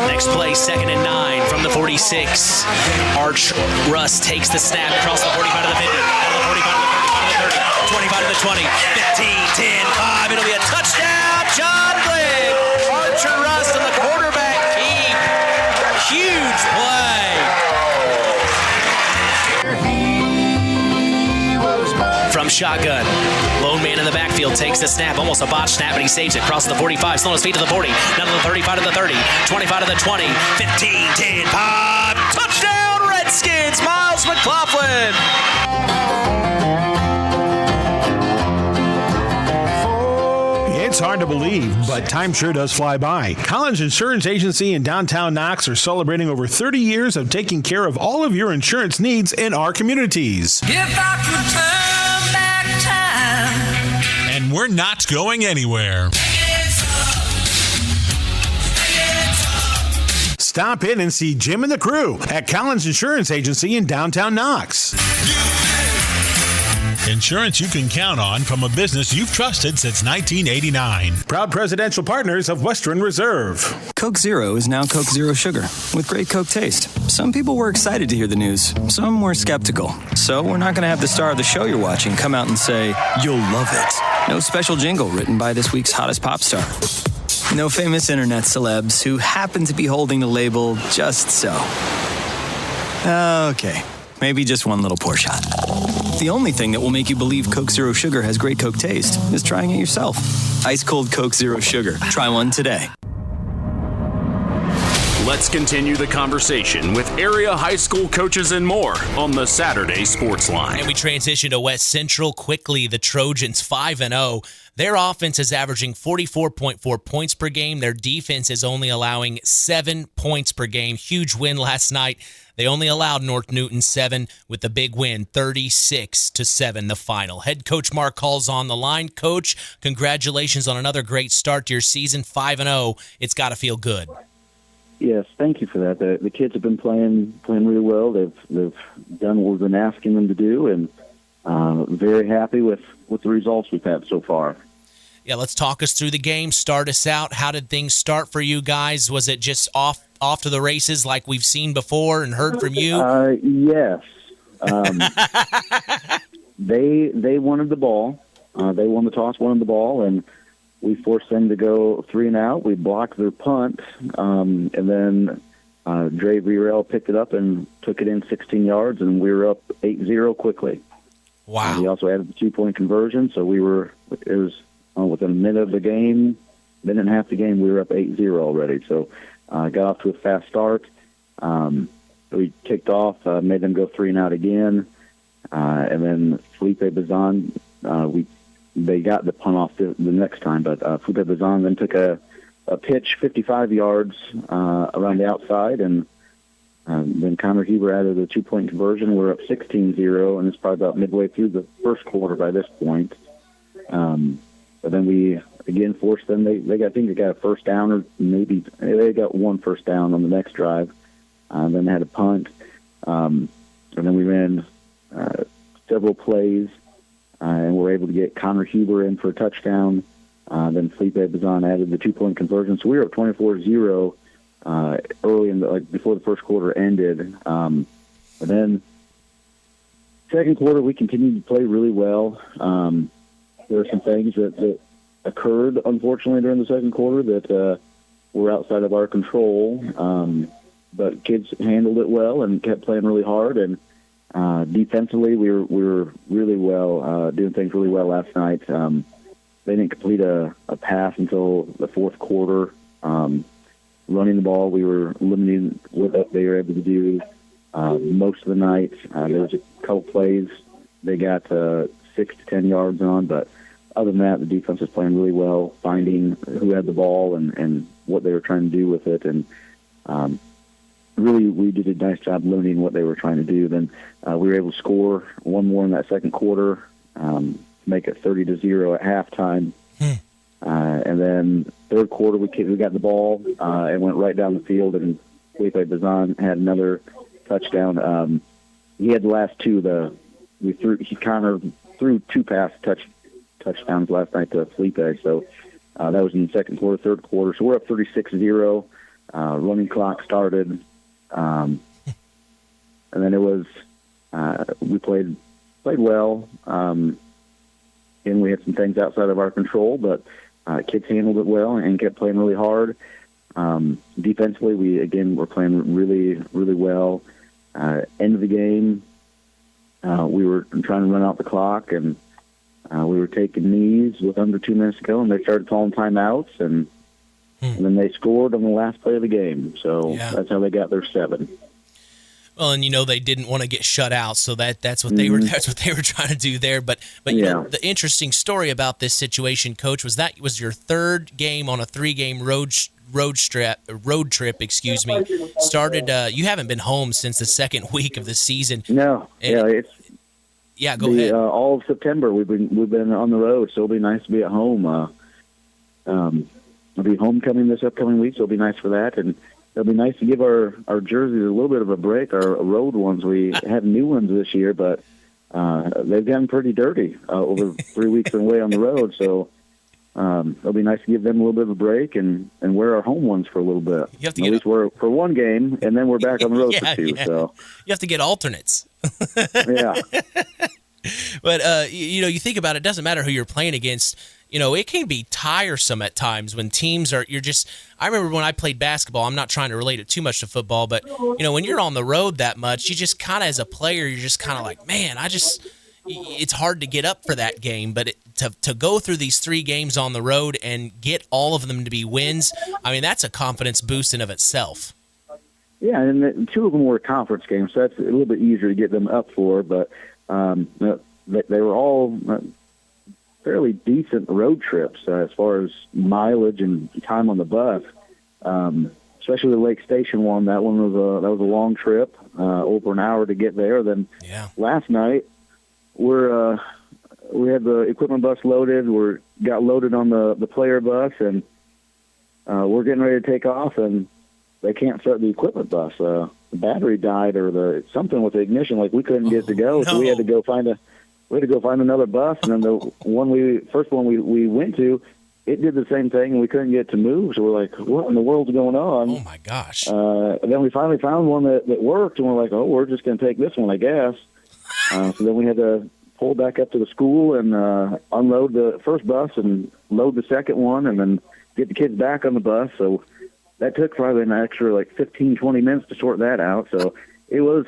Next play, 2nd and 9 from the 46. Arch Russ takes the snap across the 45 to the 50, out of the 45 to the 35 to the 30, 25 to the 20, 15, 10, 5. It'll be a touchdown, John Glenn. Archer Russ and the quarterback keep. Huge play. From shotgun, lone man in the backfield takes the snap, almost a botch snap, but he saves it. Crosses the 45, still on his feet to the 40, down to the 35 to the 30, 25 to the 20, 15, 10, 5. Touchdown, Redskins, Miles McLaughlin. It's hard to believe, but time sure does fly by. Collins Insurance Agency in downtown Knox are celebrating over 30 years of taking care of all of your insurance needs in our communities. If I could turn back time. And we're not going anywhere. Stop in and see Jim and the crew at Collins Insurance Agency in downtown Knox. Insurance you can count on from a business you've trusted since 1989. Proud presidential partners of Western Reserve. Coke Zero is now Coke Zero Sugar with great Coke taste. Some people were excited to hear the news. Some were skeptical. So we're not going to have the star of the show you're watching come out and say, "You'll love it." No special jingle written by this week's hottest pop star. No famous internet celebs who happen to be holding the label just so. Okay. maybe just one little pour shot. The only thing that will make you believe Coke Zero Sugar has great Coke taste is trying it yourself. Ice cold Coke Zero Sugar. Try one today. Let's continue the conversation with area high school coaches and more on the Saturday Sports Line. And we transition to West Central quickly. The Trojans 5-0. Their offense is averaging 44.4 points per game. Their defense is only allowing 7 points per game. Huge win last night. They only allowed North Newton 7 with the big win, 36-7, the final. Head coach Marc calls on the line. Coach, congratulations on another great start to your season, 5-0. It's got to feel good. Yes, thank you for that. The kids have been playing really well. They've done what we've been asking them to do, and very happy with the results we've had so far. Yeah, let's talk us through the game. Start us out. How did things start for you guys? Was it just off to the races like we've seen before and heard from you? Yes. They wanted the ball. They won the toss, wanted the ball, and we forced them to go 3 and out. We blocked their punt, and then Dre Virel picked it up and took it in 16 yards, and we were up 8-0 quickly. Wow. He also added the 2-point conversion, so it was within a minute of the game, minute and a half of the game, we were up 8-0 already. So got off to a fast start. We kicked off, made them go 3 and out again, and then Felipe Bazan, they got the punt off the next time, but Felipe Bazan then took a pitch 55 yards around the outside, and then Connor Huber added a 2-point conversion. We're up 16-0, and it's probably about midway through the first quarter by this point. But then we again forced them. I think they got a first down, or maybe they got one first down on the next drive. Then they had a punt, and then we ran several plays, and were able to get Connor Huber in for a touchdown. Then Felipe Bazan added the 2-point conversion, so we were up 24-0 early before the first quarter ended. But then second quarter, we continued to play really well. There were some things that occurred, unfortunately, during the second quarter that were outside of our control. But kids handled it well and kept playing really hard. And defensively, we were really well, doing things really well last night. They didn't complete a pass until the fourth quarter. Running the ball, we were limiting what they were able to do most of the night. There was a couple plays they got 6 to 10 yards on, but other than that, the defense was playing really well, finding who had the ball and what they were trying to do with it. And really, we did a nice job limiting what they were trying to do. Then we were able to score one more in that second quarter, make it 30-0 at halftime. And then third quarter, we got the ball and went right down the field, and Felipe Bazan had another touchdown. He had the last two. He kind of threw 2 touchdowns last night to Felipe. So that was in the second quarter, third quarter. So we're up 36-0. Running clock started. And then it was, we played well. And we had some things outside of our control, but kids handled it well and kept playing really hard. Defensively, were playing really, really well. End of the game, we were trying to run out the clock, and we were taking knees with under 2 minutes to go, and they started calling timeouts, and then they scored on the last play of the game. So that's how they got their 7. Well, and they didn't want to get shut out, so that's what they were trying to do there. But the interesting story about this situation, Coach, was that it was your third game on a 3-game road trip. Excuse me. Started. You haven't been home since the second week of the season. No. Go ahead. All of September we've been on the road, so it'll be nice to be at home. It'll be homecoming this upcoming week, so it'll be nice for that, and it'll be nice to give our jerseys a little bit of a break. Our road ones, we have new ones this year, but they've gotten pretty dirty over 3 weeks away on the road. So it'll be nice to give them a little bit of a break and wear our home ones for a little bit. At least we're for one game, and then we're back on the road for 2. Yeah. So you have to get alternates. Yeah. But you think about it, doesn't matter who you're playing against. it can be tiresome at times when teams are, I remember when I played basketball, I'm not trying to relate it too much to football, but, when you're on the road that much, you just kind of, as a player, you're just kind of like, man, it's hard to get up for that game, but to go through these 3 games on the road and get all of them to be wins, I mean, that's a confidence boost in of itself. Yeah, and 2 of them were conference games, so that's a little bit easier to get them up for, but they were all fairly decent road trips as far as mileage and time on the bus. Especially the Lake Station one. That one was a long trip, over an hour to get there. Then last night we had the equipment bus loaded. We got loaded on the player bus, and we're getting ready to take off, and they can't start the equipment bus. The battery died, or something with the ignition. Like, we couldn't get it to go, so we had to go find another bus. And then the first one we went to, it did the same thing, and we couldn't get it to move. So we're like, what in the world's going on? Oh my gosh! And then we finally found one that worked, and we're like, oh, we're just going to take this one, I guess. So then we had to pull back up to the school and unload the first bus and load the second one, and then get the kids back on the bus. So that took probably an extra 15, 20 minutes to sort that out. So it was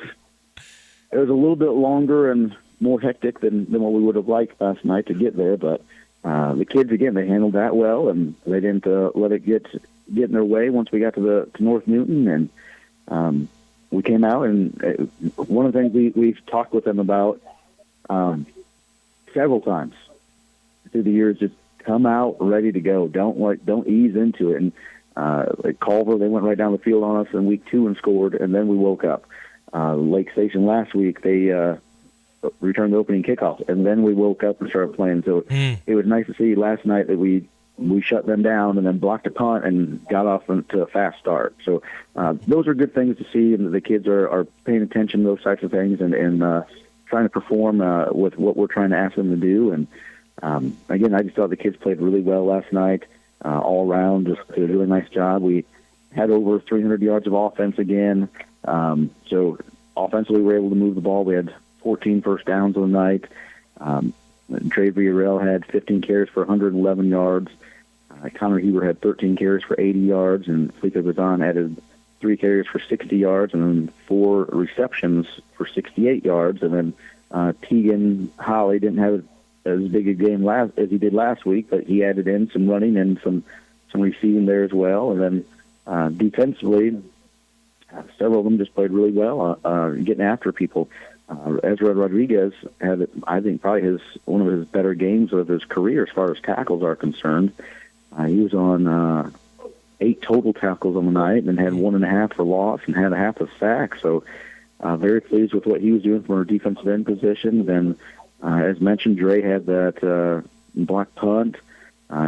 a little bit longer and more hectic than what we would have liked last night to get there. But the kids, again, they handled that well, and they didn't let it get in their way once we got to North Newton. And we came out, and one of the things we've talked with them about several times through the years, just come out ready to go. Don't ease into it. And Culver, they went right down the field on us in week 2 and scored, and then we woke up. Lake Station last week, they returned the opening kickoff, and then we woke up and started playing. So it was nice to see last night that we shut them down and then blocked a punt and got off into a fast start. So those are good things to see, and the kids are paying attention to those types of things and trying to perform with what we're trying to ask them to do. And again, I just thought the kids played really well last night. All around, just did a really nice job. We had over 300 yards of offense again. So offensively, we were able to move the ball. We had 14 first downs on the night. Trey Villarreal had 15 carries for 111 yards. Connor Huber had 13 carries for 80 yards, and Felipe Bazan added 3 carries for 60 yards, and then 4 receptions for 68 yards. And then Tegan Holly didn't have as big a game as he did last week, but he added in some running and some receiving there as well. And then defensively, several of them just played really well, getting after people. Ezra Rodriguez had, I think, probably one of his better games of his career as far as tackles are concerned. He was on 8 total tackles on the night and had 1.5 for loss and had a half a sack. So very pleased with what he was doing from a defensive end position. Then, as mentioned, Dre had that block punt.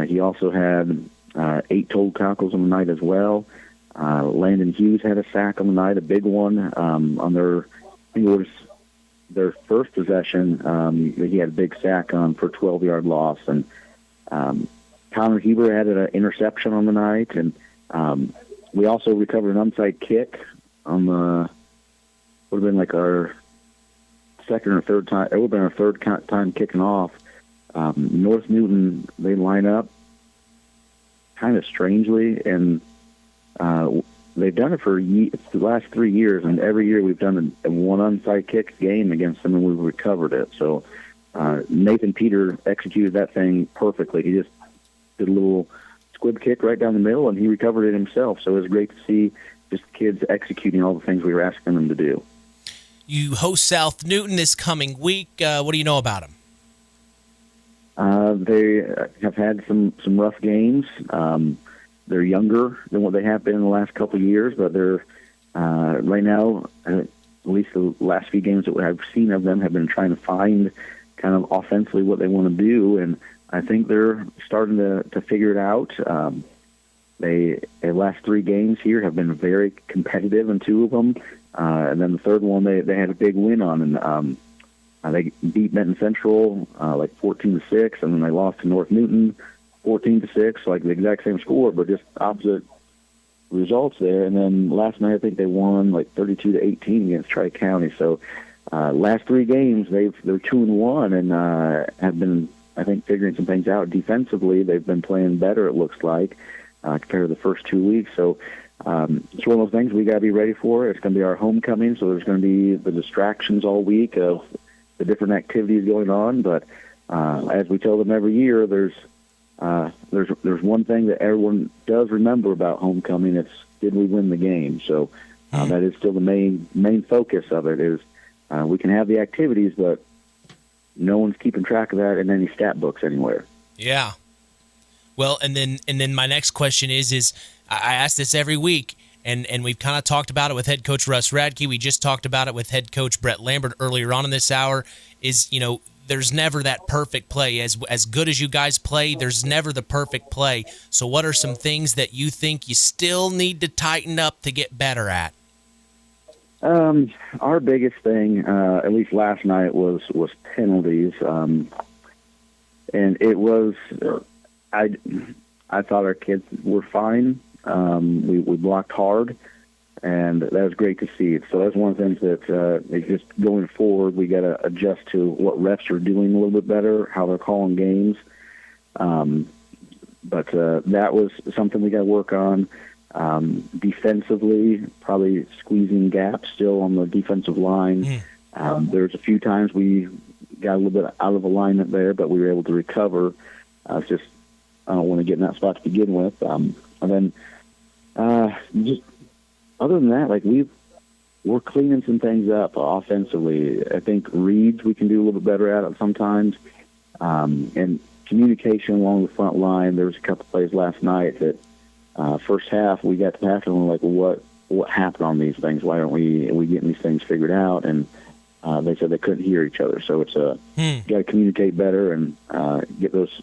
He also had 8 total tackles on the night as well. Landon Hughes had a sack on the night, a big one on I think it was their first possession. He had a big sack on for a 12-yard loss. And Connor Huber had an interception on the night. And we also recovered an onside kick on would have been like our second or third time. It would have been our third time kicking off. North Newton, they line up kind of strangely, and they've done it for the last 3 years, and every year we've done a one onside kick game against them, and we've recovered it. So Nathan Peter executed that thing perfectly. He just did a little squib kick right down the middle, and he recovered it himself. So it was great to see just kids executing all the things we were asking them to do. You host South Newton this coming week. What do you know about them? They have had some rough games. They're younger than what they have been in the last couple of years, but they're right now, at least the last few games that I've seen of them, have been trying to find kind of offensively what they want to do, and I think they're starting to figure it out. Their last 3 games here have been very competitive in 2 of them. And then the third one they had a big win on, and they beat Benton Central 14-6, and then they lost to North Newton 14-6, like the exact same score, but just opposite results there. And then last night I think they won 32-18 against Tri-County. So last 3 games they're 2-1 and have been I think, figuring some things out. Defensively, they've been playing better, it looks like, compared to the first 2 weeks. So it's one of those things we got to be ready for. It's going to be our homecoming, so there's going to be the distractions all week of the different activities going on. But as we tell them every year, there's one thing that everyone does remember about homecoming. It's, did we win the game? So that is still the main focus of it. Is we can have the activities, but no one's keeping track of that in any stat books anywhere. Yeah. Well, and then my next question is I ask this every week, and we've kind of talked about it with head coach Russ Radtke. We just talked about it with head coach Brett Lambert earlier on in this hour. Is, there's never that perfect play. As good as you guys play, there's never the perfect play. So what are some things that you think you still need to tighten up to get better at? Our biggest thing, at least last night, was penalties. And it was, I thought our kids were fine. We blocked hard, and that was great to see. So that's one of the things that just going forward, we got to adjust to what refs are doing a little bit better, how they're calling games. But that was something we got to work on. Defensively, probably squeezing gaps still on the defensive line. There's a few times we got a little bit out of alignment there, but we were able to recover. It's just, I don't want to get in that spot to begin with. And then just other than that, like we're cleaning some things up offensively. I think reads we can do a little bit better at it sometimes. And communication along the front line. There was a couple plays last night that first half we got to half and we're like, well, what happened on these things? Why aren't we getting these things figured out? And they said they couldn't hear each other. So it's you got to communicate better and get those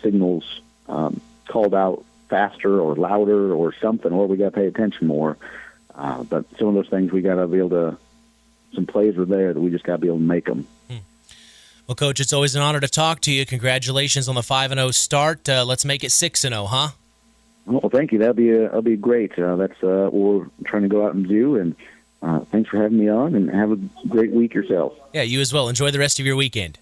signals called out faster or louder or something, or we got to pay attention more. But some of those things we got to be able to. Some plays are there that we just got to be able to make them. Well, Coach, it's always an honor to talk to you. Congratulations on the 5-0 start. Let's make it 6-0, huh? Well, thank you. That'll be great. That's what we're trying to go out and do. And thanks for having me on. And have a great week yourself. Yeah, you as well. Enjoy the rest of your weekend.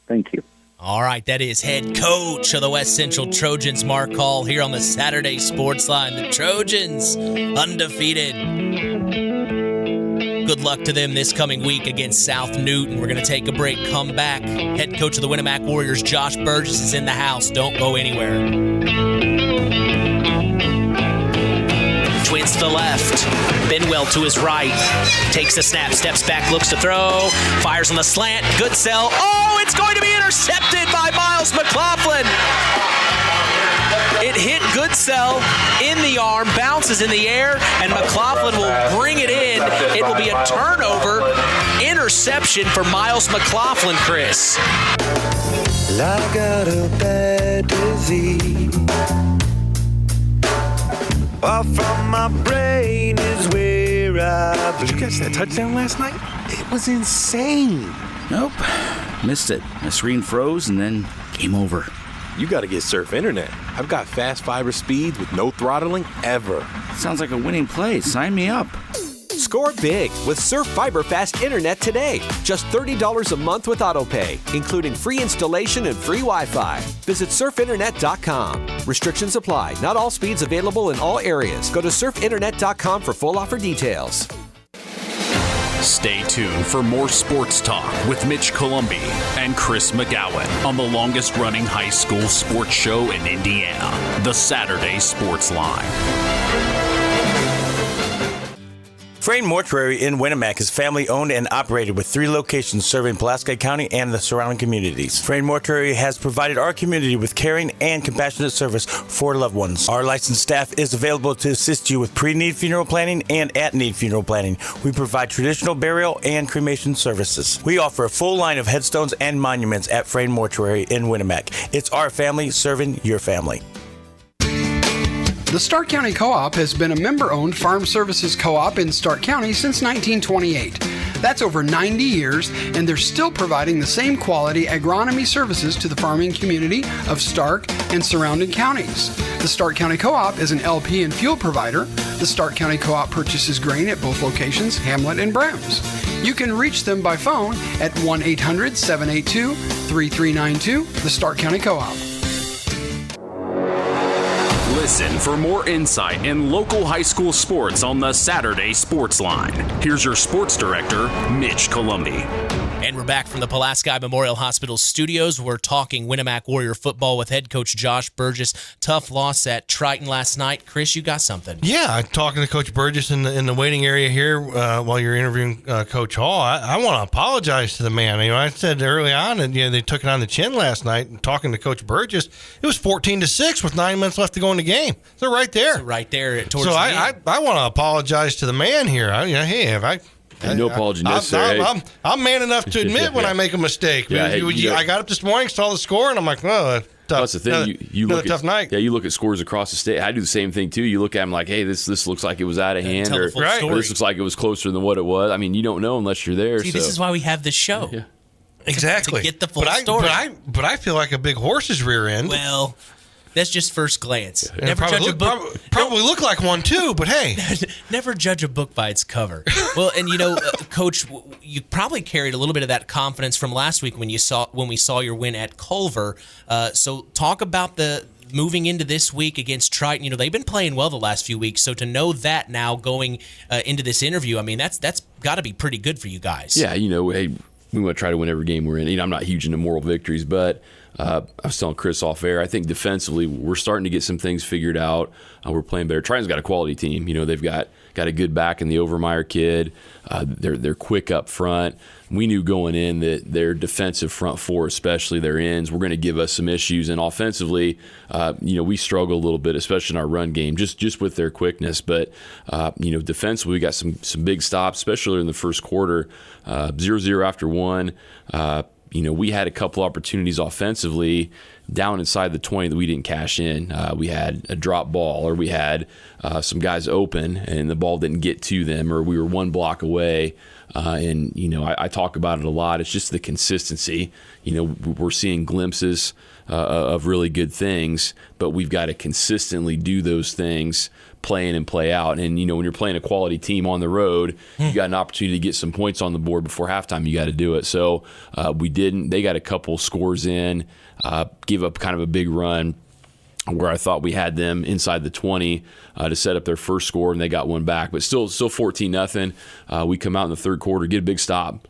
Thank you. All right, that is head coach of the West Central Trojans, Marc Hall, here on the Saturday Sports Line. The Trojans undefeated. Good luck to them this coming week against South Newton. We're going to take a break, come back. Head coach of the Winamac Warriors, Josh Burgess, is in the house. Don't go anywhere. Twins to the left. Benwell to his right. Takes the snap, steps back, looks to throw. Fires on the slant. Good sell. Oh, it's going to be intercepted by Miles McLaughlin. It hit Goodsell in the arm, bounces in the air, and McLaughlin will bring it in. It will be a turnover, interception for Miles McLaughlin, Chris. I got a bad disease. Off from my brain is where I bleed. Did you catch that touchdown last night? It was insane. Nope. Missed it. My screen froze and then game over. You got to get Surf Internet. I've got fast fiber speeds with no throttling ever. Sounds like a winning play. Sign me up. Score big with Surf Fiber Fast Internet today. Just $30 a month with AutoPay, including free installation and free Wi-Fi. Visit surfinternet.com. Restrictions apply. Not all speeds available in all areas. Go to surfinternet.com for full offer details. Stay tuned for more sports talk with Mitch Columbi and Chris McGowan on the longest-running high school sports show in Indiana, the Saturday Sports Line. Frayne Mortuary in Winamac is family-owned and operated with 3 locations serving Pulaski County and the surrounding communities. Frayne Mortuary has provided our community with caring and compassionate service for loved ones. Our licensed staff is available to assist you with pre-need funeral planning and at-need funeral planning. We provide traditional burial and cremation services. We offer a full line of headstones and monuments at Frayne Mortuary in Winamac. It's our family serving your family. The Stark County Co-op has been a member-owned farm services co-op in Stark County since 1928. That's over 90 years, and they're still providing the same quality agronomy services to the farming community of Stark and surrounding counties. The Stark County Co-op is an LP and fuel provider. The Stark County Co-op purchases grain at both locations, Hamlet and Brems. You can reach them by phone at 1-800-782-3392, the Stark County Co-op. Listen for more insight in local high school sports on the Saturday Sports Line. Here's your sports director, Mitch Columbi. And we're back from the Pulaski Memorial Hospital studios. We're talking Winamac Warrior football with head coach Josh Burgess. Tough loss at Triton last night. Chris, you got something? Yeah, I'm talking to Coach Burgess in the waiting area here while you're interviewing Coach Hall. I want to apologize to the man. I said early on, and they took it on the chin last night. And talking to Coach Burgess, it was 14-6 with 9 minutes left to go in the game. So right there, towards so the I want to apologize to the man here. No apology necessary. I'm man enough to admit when I make a mistake. Yeah, I got up this morning, saw the score, and I'm like, well, that's the thing. You look tough night. Yeah, you look at scores across the state. I do the same thing too. You look at them like, hey, this looks like it was out of hand, or this looks like it was closer than what it was. I mean, you don't know unless you're there. See, this is why we have this show. Yeah. Exactly. To get the full story. But I feel like a big horse's rear end. Well, that's just first glance. Yeah, never judge a book. Probably look like one too, but hey, never judge a book by its cover. Well, and Coach, you probably carried a little bit of that confidence from last week when we saw your win at Culver. So talk about the moving into this week against Triton. They've been playing well the last few weeks. So to know that now going into this interview, I mean, that's got to be pretty good for you guys. Yeah, hey, we want to try to win every game we're in. I'm not huge into moral victories, but I was telling Chris off air, I think defensively we're starting to get some things figured out. We're playing better. Triton's got a quality team. They've got a good back in the Overmeyer kid. They're quick up front. We knew going in that their defensive front four, especially their ends, were going to give us some issues. And offensively, we struggle a little bit, especially in our run game, just with their quickness. But defensively, we got some big stops, especially in the first quarter. 0-0 after one. We had a couple opportunities offensively down inside the 20 that we didn't cash in. We had a drop ball, or we had some guys open and the ball didn't get to them, or we were one block away. I talk about it a lot. It's just the consistency. We're seeing glimpses of really good things, but we've got to consistently do those things, play in and play out. And, when you're playing a quality team on the road, you got an opportunity to get some points on the board before halftime. You got to do it. So we didn't. They got a couple scores in, gave up kind of a big run where I thought we had them inside the 20 to set up their first score, and they got one back. But still 14-0. We come out in the third quarter, get a big stop.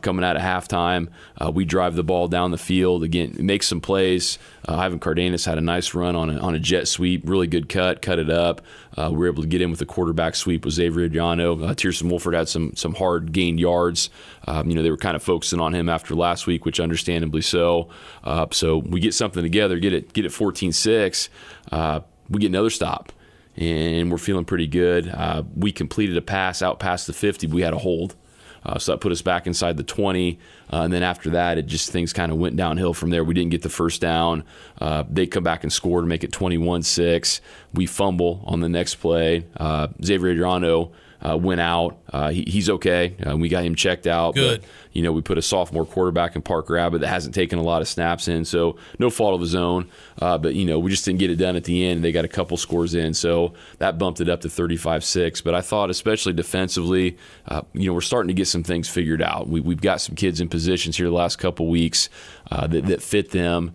Coming out of halftime, we drive the ball down the field. Again, make some plays. Ivan Cardenas had a nice run on a jet sweep, really good cut it up. We were able to get in with a quarterback sweep with Xavier Adriano. Tierson Wolford had some hard gained yards. They were kind of focusing on him after last week, which understandably so. So we get something together, get it 14-6. We get another stop, and we're feeling pretty good. We completed a pass out past the 50. We had a hold. So that put us back inside the 20. And then after that, things kind of went downhill from there. We didn't get the first down. They come back and score to make it 21-6. We fumble on the next play. Xavier Adriano went out. He's okay. We got him checked out. Good. But, we put a sophomore quarterback in Parker Abbott that hasn't taken a lot of snaps in, so no fault of his own. But, we just didn't get it done at the end. They got a couple scores in, so that bumped it up to 35-6. But I thought, especially defensively, we're starting to get some things figured out. We've got some kids in positions here the last couple weeks that fit them.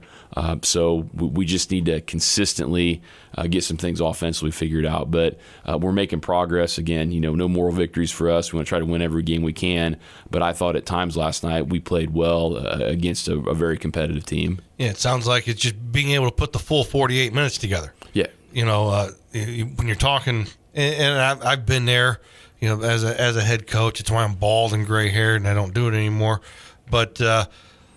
So we just need to consistently get some things offensively figured out. But we're making progress. Again, no moral victories for us. We want to try to win every game we can. But I thought at times last night we played well against a very competitive team. Yeah, it sounds like it's just being able to put the full 48 minutes together. Yeah. When you're talking, and I've been there, as a head coach. It's why I'm bald and gray haired and I don't do it anymore. But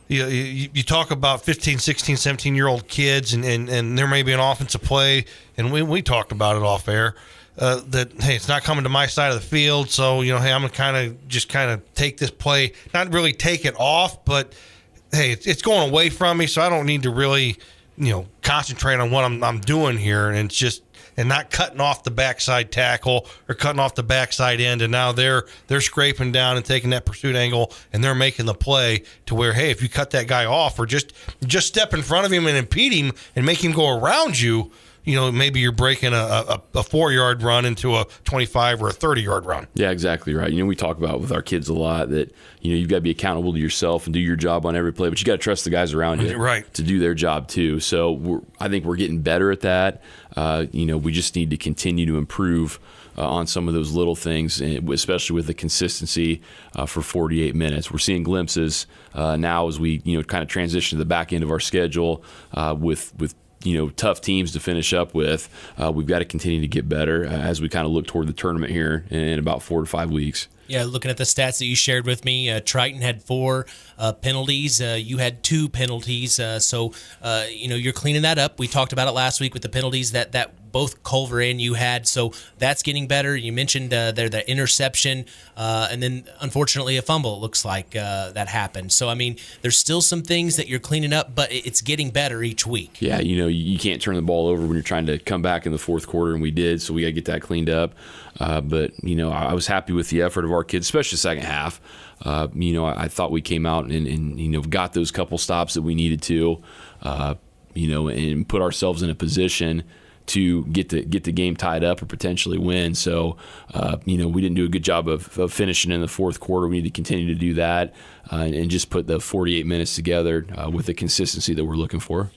you talk about 15, 16, 17-year-old kids, and there may be an offensive play, and we talked about it off air, that, hey, it's not coming to my side of the field, so, hey, I'm going to kind of take this play, not really take it off, but, hey, it's going away from me, so I don't need to really, concentrate on what I'm doing here, and it's just, and not cutting off the backside tackle or cutting off the backside end, and now they're scraping down and taking that pursuit angle, and they're making the play to where, hey, if you cut that guy off or just step in front of him and impede him and make him go around you, maybe you're breaking a 4-yard run into a 25 or a 30-yard run. Yeah, exactly right. We talk about with our kids a lot that, you've got to be accountable to yourself and do your job on every play, but you got to trust the guys around you to do their job too. So I think we're getting better at that. We just need to continue to improve on some of those little things, especially with the consistency for 48 minutes. We're seeing glimpses now as we kind of transition to the back end of our schedule with tough teams to finish up with. We've got to continue to get better as we kind of look toward the tournament here in about 4 to 5 weeks. Yeah, looking at the stats that you shared with me, Triton had 4 penalties. You had 2 penalties. So you're cleaning that up. We talked about it last week with the penalties that both Culver and you had. So that's getting better. You mentioned the interception, and then unfortunately a fumble, it looks like that happened. So, there's still some things that you're cleaning up, but it's getting better each week. Yeah, you can't turn the ball over when you're trying to come back in the fourth quarter, and we did. So we got to get that cleaned up. But I was happy with the effort of our kids, especially the second half. I thought we came out and got those couple stops that we needed to, and put ourselves in a position to get the game tied up or potentially win. So, we didn't do a good job of finishing in the fourth quarter. We need to continue to do that and just put the 48 minutes together with the consistency that we're looking for.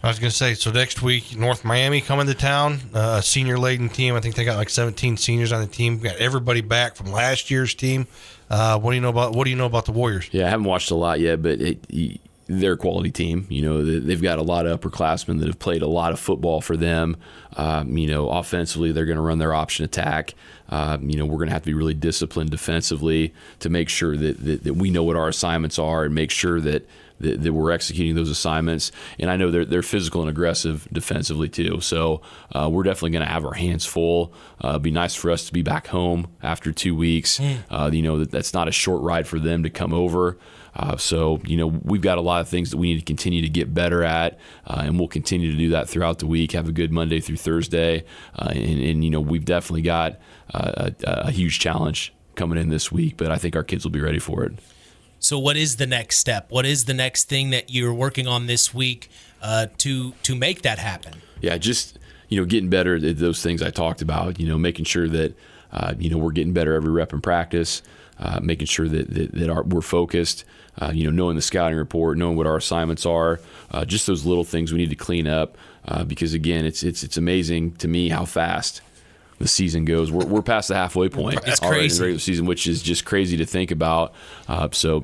I was going to say, so next week, North Miami coming to town, a senior-laden team. I think they got like 17 seniors on the team. Got everybody back from last year's team. What do you know about the Warriors? Yeah, I haven't watched a lot yet, but they're a quality team. They've got a lot of upperclassmen that have played a lot of football for them. Offensively, they're going to run their option attack. We're going to have to be really disciplined defensively to make sure that we know what our assignments are and make sure that we're executing those assignments. And I know they're physical and aggressive defensively too. So we're definitely going to have our hands full. It'd be nice for us to be back home after 2 weeks. That's not a short ride for them to come over. So we've got a lot of things that we need to continue to get better at, and we'll continue to do that throughout the week, have a good Monday through Thursday. And we've definitely got a huge challenge coming in this week, but I think our kids will be ready for it. So what is the next step? What is the next thing that you're working on this week to make that happen? Yeah, just getting better at those things I talked about. Making sure that we're getting better every rep in practice. Making sure that we're focused. Knowing the scouting report, knowing what our assignments are. Just those little things we need to clean up. Because again, it's amazing to me how fast the season goes. We're past the halfway point it's already crazy. in the regular season, which is just crazy to think about. So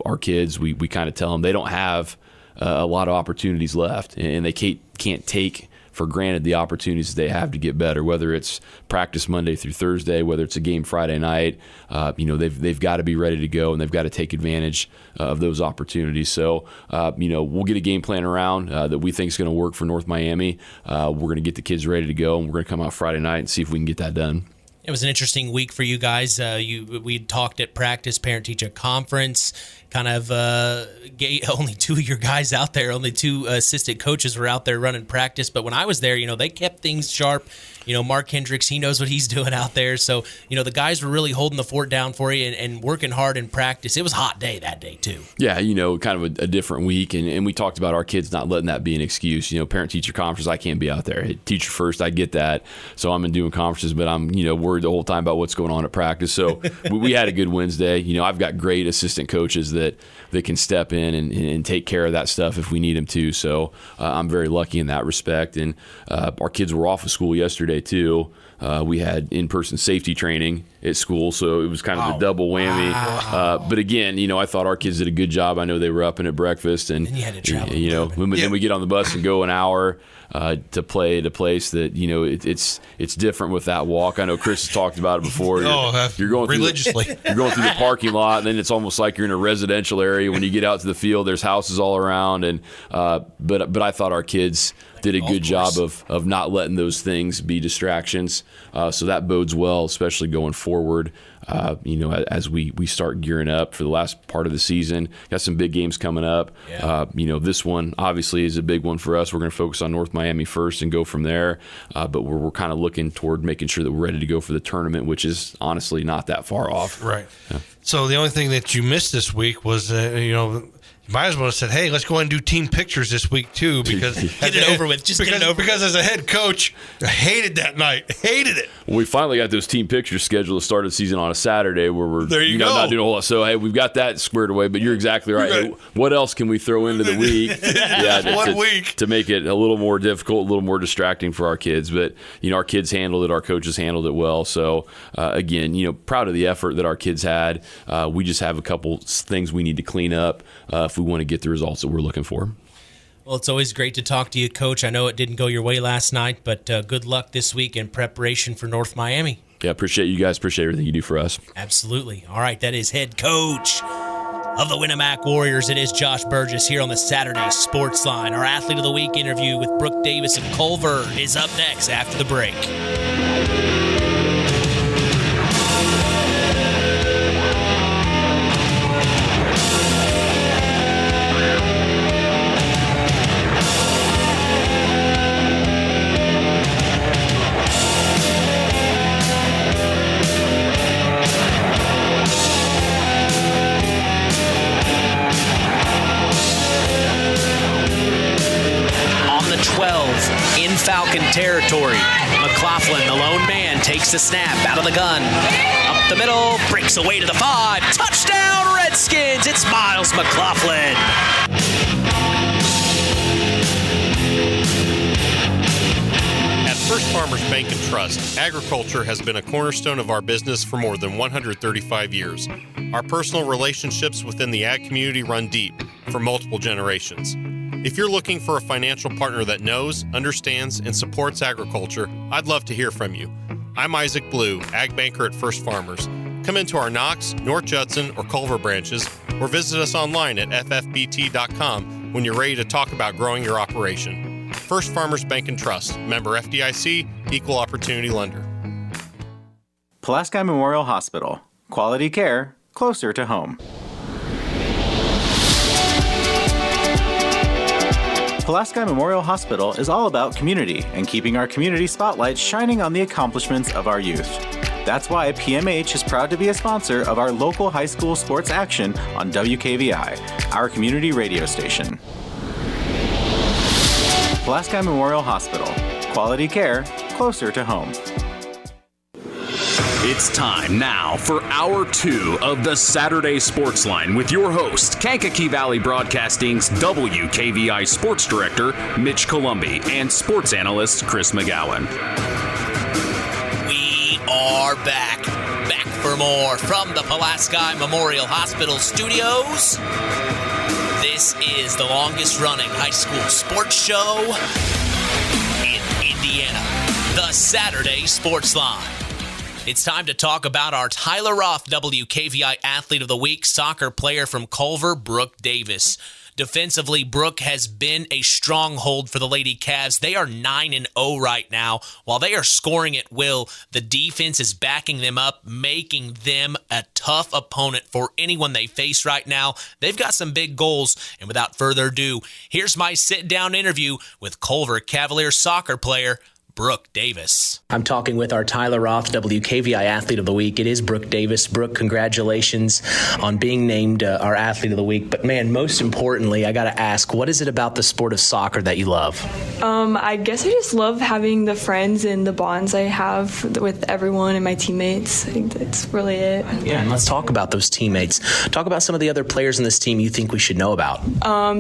our kids, we kind of tell them they don't have a lot of opportunities left, and they can't take for granted the opportunities they have to get better, whether it's practice Monday through Thursday, whether it's a game Friday night. They've got to be ready to go, and they've got to take advantage of those opportunities. So, we'll get a game plan around that we think is going to work for North Miami. We're going to get the kids ready to go, and we're going to come out Friday night and see if we can get that done. It was an interesting week for you guys. We talked at practice, parent-teacher conference, kind of only 2 of your guys out there, only 2 assistant coaches were out there running practice. But when I was there, they kept things sharp. Mark Hendricks, he knows what he's doing out there. So, the guys were really holding the fort down for you and working hard in practice. It was a hot day that day, too. Yeah, kind of a different week. And we talked about our kids not letting that be an excuse. Parent-teacher conference, I can't be out there. Hey, teacher first, I get that. So I'm doing conferences, but I'm, worried the whole time about what's going on at practice. So we had a good Wednesday. I've got great assistant coaches that can step in and take care of that stuff if we need them to. So I'm very lucky in that respect. And our kids were off of school yesterday too. We had in-person safety training at school, so it was kind of a double whammy. But again, I thought our kids did a good job. I know they were up and at breakfast, and you had to travel. Then we get on the bus and go an hour to play at a place that it's different with that walk. I know Chris has talked about it before. You're going religiously. You're going through the parking lot, and then it's almost like you're in a residential area. When you get out to the field, there's houses all around, and but I thought our kids did a good job of not letting those things be distractions. So that bodes well, especially going forward. As we start gearing up for the last part of the season. Got some big games coming up. Yeah. This one obviously is a big one for us. We're going to focus on North Miami first and go from there. But we're kind of looking toward making sure that we're ready to go for the tournament, which is honestly not that far off. Right. Yeah. So the only thing that you missed this week was, Might as well have said, hey, let's go and do team pictures this week, too, because get it over with. Just get it over because with. As a head coach, I hated that night. Hated it. We finally got those team pictures scheduled to start the season on a Saturday where we're not doing a whole lot. So, hey, we've got that squared away, but you're exactly right. Hey, what else can we throw into the week? To make it a little more difficult, a little more distracting for our kids. But, our kids handled it. Our coaches handled it well. So, again, proud of the effort that our kids had. We just have a couple things we need to clean up if we want to get the results that we're looking for. Well, it's always great to talk to you, Coach. I know it didn't go your way last night, but good luck this week in preparation for North Miami. Yeah, appreciate you guys. Appreciate everything you do for us. Absolutely. All right, that is head coach of the Winamac Warriors. It is Josh Burgess here on the Saturday Sports Line. Our Athlete of the Week interview with Brooke Davis of Culver is up next after the break. Falcon territory. McLaughlin, the lone man, takes the snap out of the gun. Up the middle, breaks away to the 5. Touchdown, Redskins! It's Miles McLaughlin. At First Farmers Bank and Trust, agriculture has been a cornerstone of our business for more than 135 years. Our personal relationships within the ag community run deep for multiple generations. If you're looking for a financial partner that knows, understands, and supports agriculture, I'd love to hear from you. I'm Isaac Blue, Ag Banker at First Farmers. Come into our Knox, North Judson, or Culver branches, or visit us online at ffbt.com when you're ready to talk about growing your operation. First Farmers Bank and Trust, member FDIC, equal opportunity lender. Pulaski Memorial Hospital. Quality care, closer to home. Pulaski Memorial Hospital is all about community and keeping our community spotlight shining on the accomplishments of our youth. That's why PMH is proud to be a sponsor of our local high school sports action on WKVI, our community radio station. Pulaski Memorial Hospital. Quality care, closer to home. It's time now for Hour 2 of the Saturday Sports Line with your host, Kankakee Valley Broadcasting's WKVI Sports Director, Mitch Columbi, and sports analyst, Chris McGowan. We are back for more from the Pulaski Memorial Hospital studios. This is the longest-running high school sports show in Indiana, the Saturday Sports Line. It's time to talk about our Tyler Roth WKVI Athlete of the Week, soccer player from Culver, Brooke Davis. Defensively, Brooke has been a stronghold for the Lady Cavs. They are 9-0 right now. While they are scoring at will, the defense is backing them up, making them a tough opponent for anyone they face right now. They've got some big goals, and without further ado, here's my sit-down interview with Culver Cavaliers soccer player Brooke Davis. I'm talking with our Tyler Roth WKVI Athlete of the Week. It is Brooke Davis. Brooke, congratulations on being named our Athlete of the Week. But man, most importantly, I got to ask, what is it about the sport of soccer that you love? I guess I just love having the friends and the bonds I have with everyone and my teammates. I think that's really it. Yeah, and let's talk about those teammates. Talk about some of the other players in this team you think we should know about.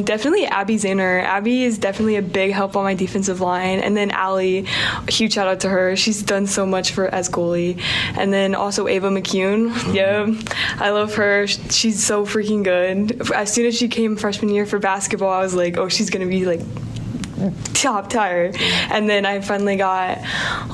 Definitely Abby Zahner. Abby is definitely a big help on my defensive line. And then Allie, a huge shout out to her. She's done so much for as goalie. And then also Ava McCune. Yeah, I love her. She's so freaking good. As soon as she came freshman year for basketball, I was like, oh, she's going to be like top tier. And then I finally got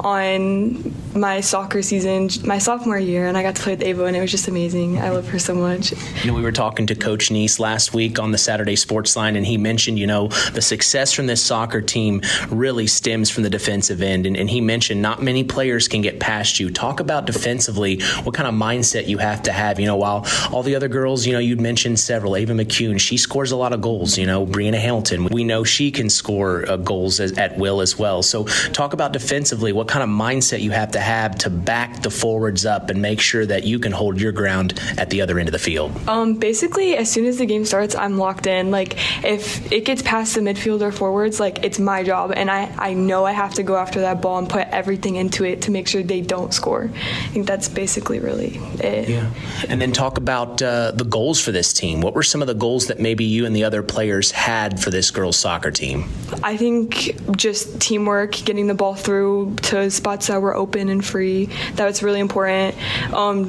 on my soccer season my sophomore year, and I got to play with Ava, and it was just amazing. I love her so much. We were talking to Coach Neese last week on the Saturday Sports Line, and he mentioned, the success from this soccer team really stems from the defensive end, and he mentioned not many players can get past you. Talk about defensively, what kind of mindset you have to have, while all the other girls, you'd mentioned several. Ava McCune, she scores a lot of goals, Brianna Hamilton, we know she can score goals at will as well. So talk about defensively, what kind of mindset you have to have to back the forwards up and make sure that you can hold your ground at the other end of the field? Basically, as soon as the game starts, I'm locked in. Like, if it gets past the midfield or forwards, like, it's my job, and I know I have to go after that ball and put everything into it to make sure they don't score. I think that's basically really it. Yeah. And then talk about the goals for this team. What were some of the goals that maybe you and the other players had for this girls' soccer team? I think just teamwork, getting the ball through to spots that were open and free. That was really important.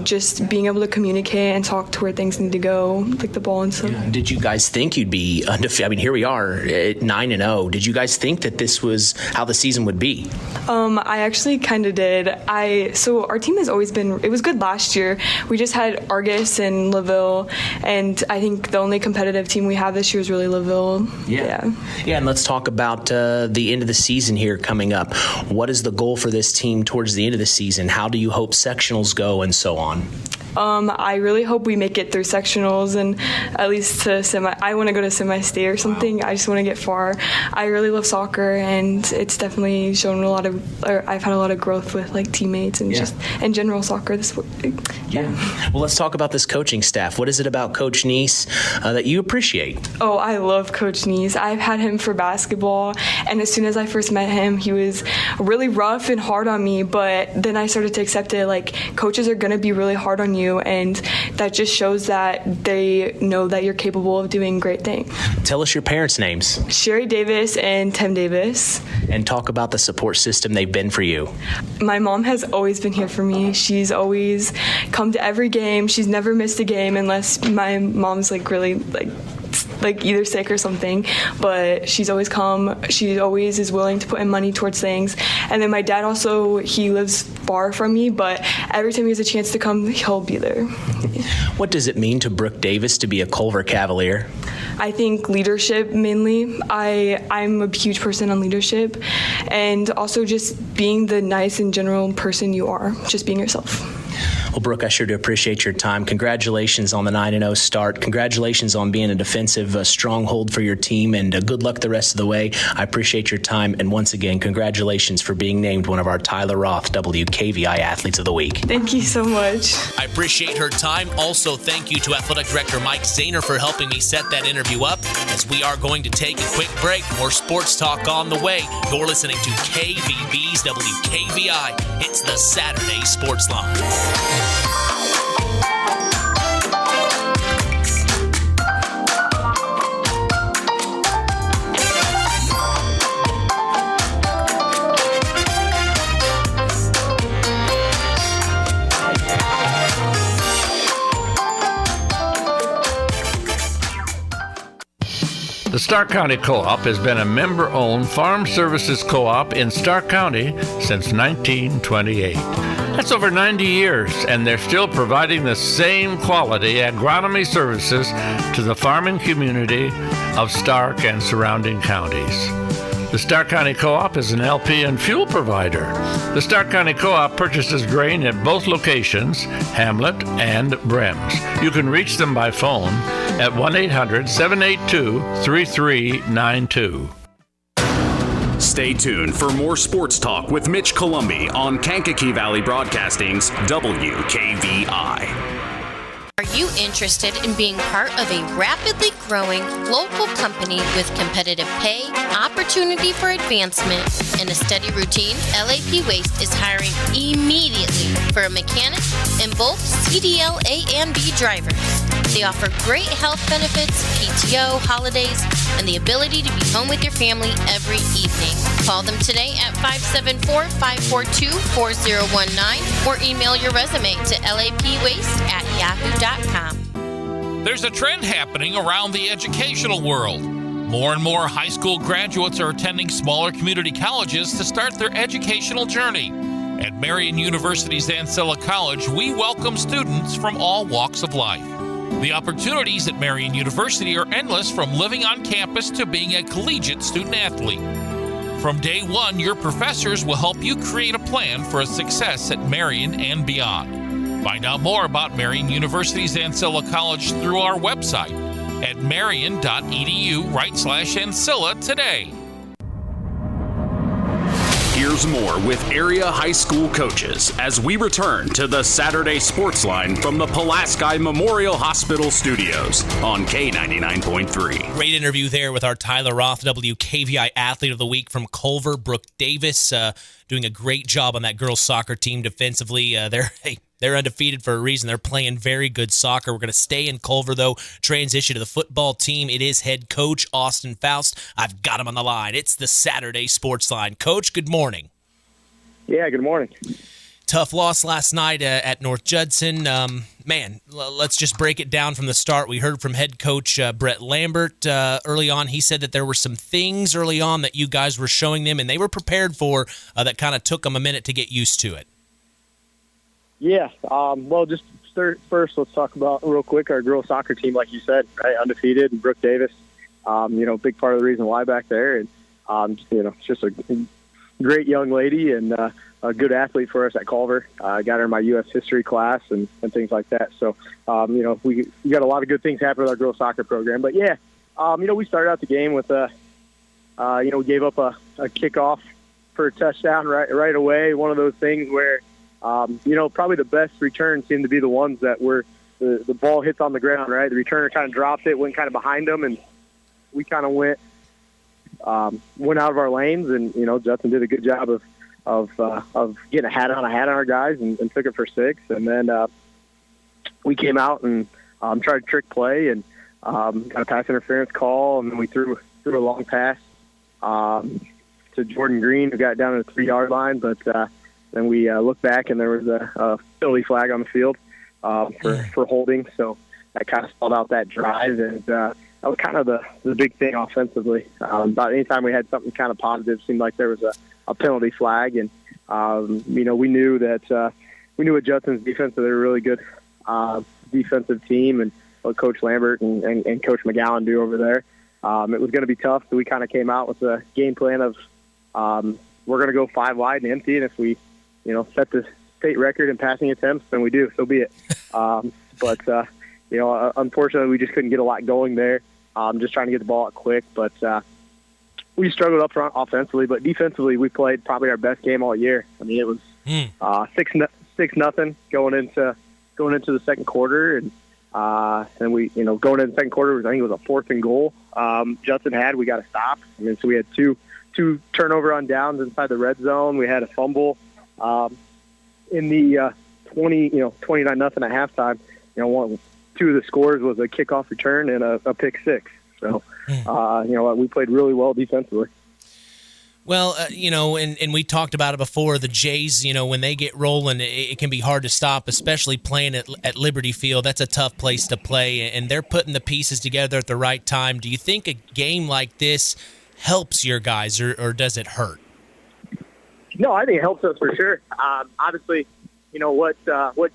Just being able to communicate and talk to where things need to go, like the ball and stuff. Yeah. Did you guys think you'd be undefeated? I mean, here we are at 9-0. Did you guys think that this was how the season would be? I actually kind of did. So our team has always been, it was good last year. We just had Argus and LaVille, and I think the only competitive team we have this year is really LaVille. Yeah, and let's talk about the end of the season here coming up. What is the goal for this team towards the end of the season? How do you hope sectionals go and so on? I really hope we make it through sectionals and at least to semi. I want to go to semi-state or something. Wow. I just want to get far. I really love soccer, and it's definitely shown I've had a lot of growth with like teammates and just in general soccer. Well, let's talk about this coaching staff. What is it about Coach Neese that you appreciate? Oh, I love Coach Neese. I've had him for basketball, and as soon as I first met him, he was really rough and hard on me, but then I started to accept it. Like, coaches are going to be really hard on you, and that just shows that they know that you're capable of doing great things. Tell us your parents' names. Sherry Davis and Tim Davis. And talk about the support system they've been for you. My mom has always been here for me. She's always come to every game. She's never missed a game unless my mom's like really like either sick or something, but she's always come. She always is willing to put in money towards things. And then my dad also, he lives far from me, but every time he has a chance to come, he'll be there. What does it mean to Brooke Davis to be a Culver Cavalier? I think leadership mainly. I'm a huge person on leadership, and also just being the nice and general person you are, just being yourself. Well, Brooke, I sure do appreciate your time. Congratulations on the 9-0 start. Congratulations on being a defensive stronghold for your team, and good luck the rest of the way. I appreciate your time, and once again, congratulations for being named one of our Tyler Roth WKVI Athletes of the Week. Thank you so much. I appreciate her time. Also, thank you to Athletic Director Mike Zahner for helping me set that interview up. As we are going to take a quick break, more sports talk on the way. You're listening to KVB's WKVI. It's the Saturday Sports Line. The Stark County Co-op has been a member-owned farm services co-op in Stark County since 1928. That's over 90 years, and they're still providing the same quality agronomy services to the farming community of Stark and surrounding counties. The Stark County Co-op is an LP and fuel provider. The Stark County Co-op purchases grain at both locations, Hamlet and Brems. You can reach them by phone at 1-800-782-3392. Stay tuned for more sports talk with Mitch Columbi on Kankakee Valley Broadcasting's WKVI. Are you interested in being part of a rapidly growing local company with competitive pay, opportunity for advancement, and a steady routine? LAP Waste is hiring immediately for a mechanic and both CDL A and B drivers. They offer great health benefits, PTO, holidays, and the ability to be home with your family every evening. Call them today at 574-542-4019 or email your resume to lapwaste@yahoo.com. There's a trend happening around the educational world. More and more high school graduates are attending smaller community colleges to start their educational journey. At Marian University's Ancilla College, we welcome students from all walks of life. The opportunities at Marian University are endless, from living on campus to being a collegiate student athlete. From day one, your professors will help you create a plan for a success at Marian and beyond. Find out more about Marian University's Ancilla College through our website at marian.edu/Ancilla today. Here's more with area high school coaches as we return to the Saturday Sports Line from the Pulaski Memorial Hospital Studios on K99.3. Great interview there with our Tyler Roth, WKVI Athlete of the Week from Culver, Brooke Davis, doing a great job on that girls soccer team defensively. They're undefeated for a reason. They're playing very good soccer. We're going to stay in Culver, though, transition to the football team. It is head coach Austin Foust. I've got him on the line. It's the Saturday Sports Line. Coach, good morning. Yeah, good morning. Tough loss last night at North Judson. Let's just break it down from the start. We heard from head coach Brett Lambert early on. He said that there were some things early on that you guys were showing them and they were prepared for that kind of took them a minute to get used to it. Yeah, just first, let's talk about real quick our girls soccer team, like you said, right, undefeated, and Brooke Davis, big part of the reason why back there, and just a great young lady and a good athlete for us at Culver. Got her in my U.S. history class and things like that. So, we got a lot of good things happening with our girls soccer program. But yeah, we started out the game with we gave up a kickoff for a touchdown right away. One of those things where probably the best returns seem to be the ones that were the ball hits on the ground, right? The returner kind of dropped it, went kind of behind them, and we kind of went out of our lanes. And Judson did a good job of getting a hat on our guys and took it for 6. And then we came out and tried to trick play and got a pass interference call, and then we threw a long pass to Jordan Green, who got down to the 3-yard line, but. Then we looked back, and there was a penalty flag on the field for holding. So that kind of stalled out that drive, and that was kind of the big thing offensively. About any time we had something kind of positive, it seemed like there was a penalty flag. And, we knew with Judson's defense that they were a really good defensive team, and what Coach Lambert and Coach McGowan do over there. It was going to be tough, so we kind of came out with a game plan of we're going to go 5 wide and empty, and if we set the state record in passing attempts, then we do. So be it. Unfortunately, we just couldn't get a lot going there. Just trying to get the ball out quick. But we struggled up front offensively, but defensively, we played probably our best game all year. I mean, it was 6-0 going into the second quarter, and we going into the second quarter, I think it was a 4th and goal. Judson had, we got to stop. I mean, so we had two turnover on downs inside the red zone. We had a fumble. In the 29-0 at halftime, two of the scores was a kickoff return and a pick 6. So, we played really well defensively. Well, and we talked about it before. The Jays, when they get rolling, it can be hard to stop, especially playing at Liberty Field. That's a tough place to play, and they're putting the pieces together at the right time. Do you think a game like this helps your guys, or does it hurt? No, I think it helps us for sure. Obviously, what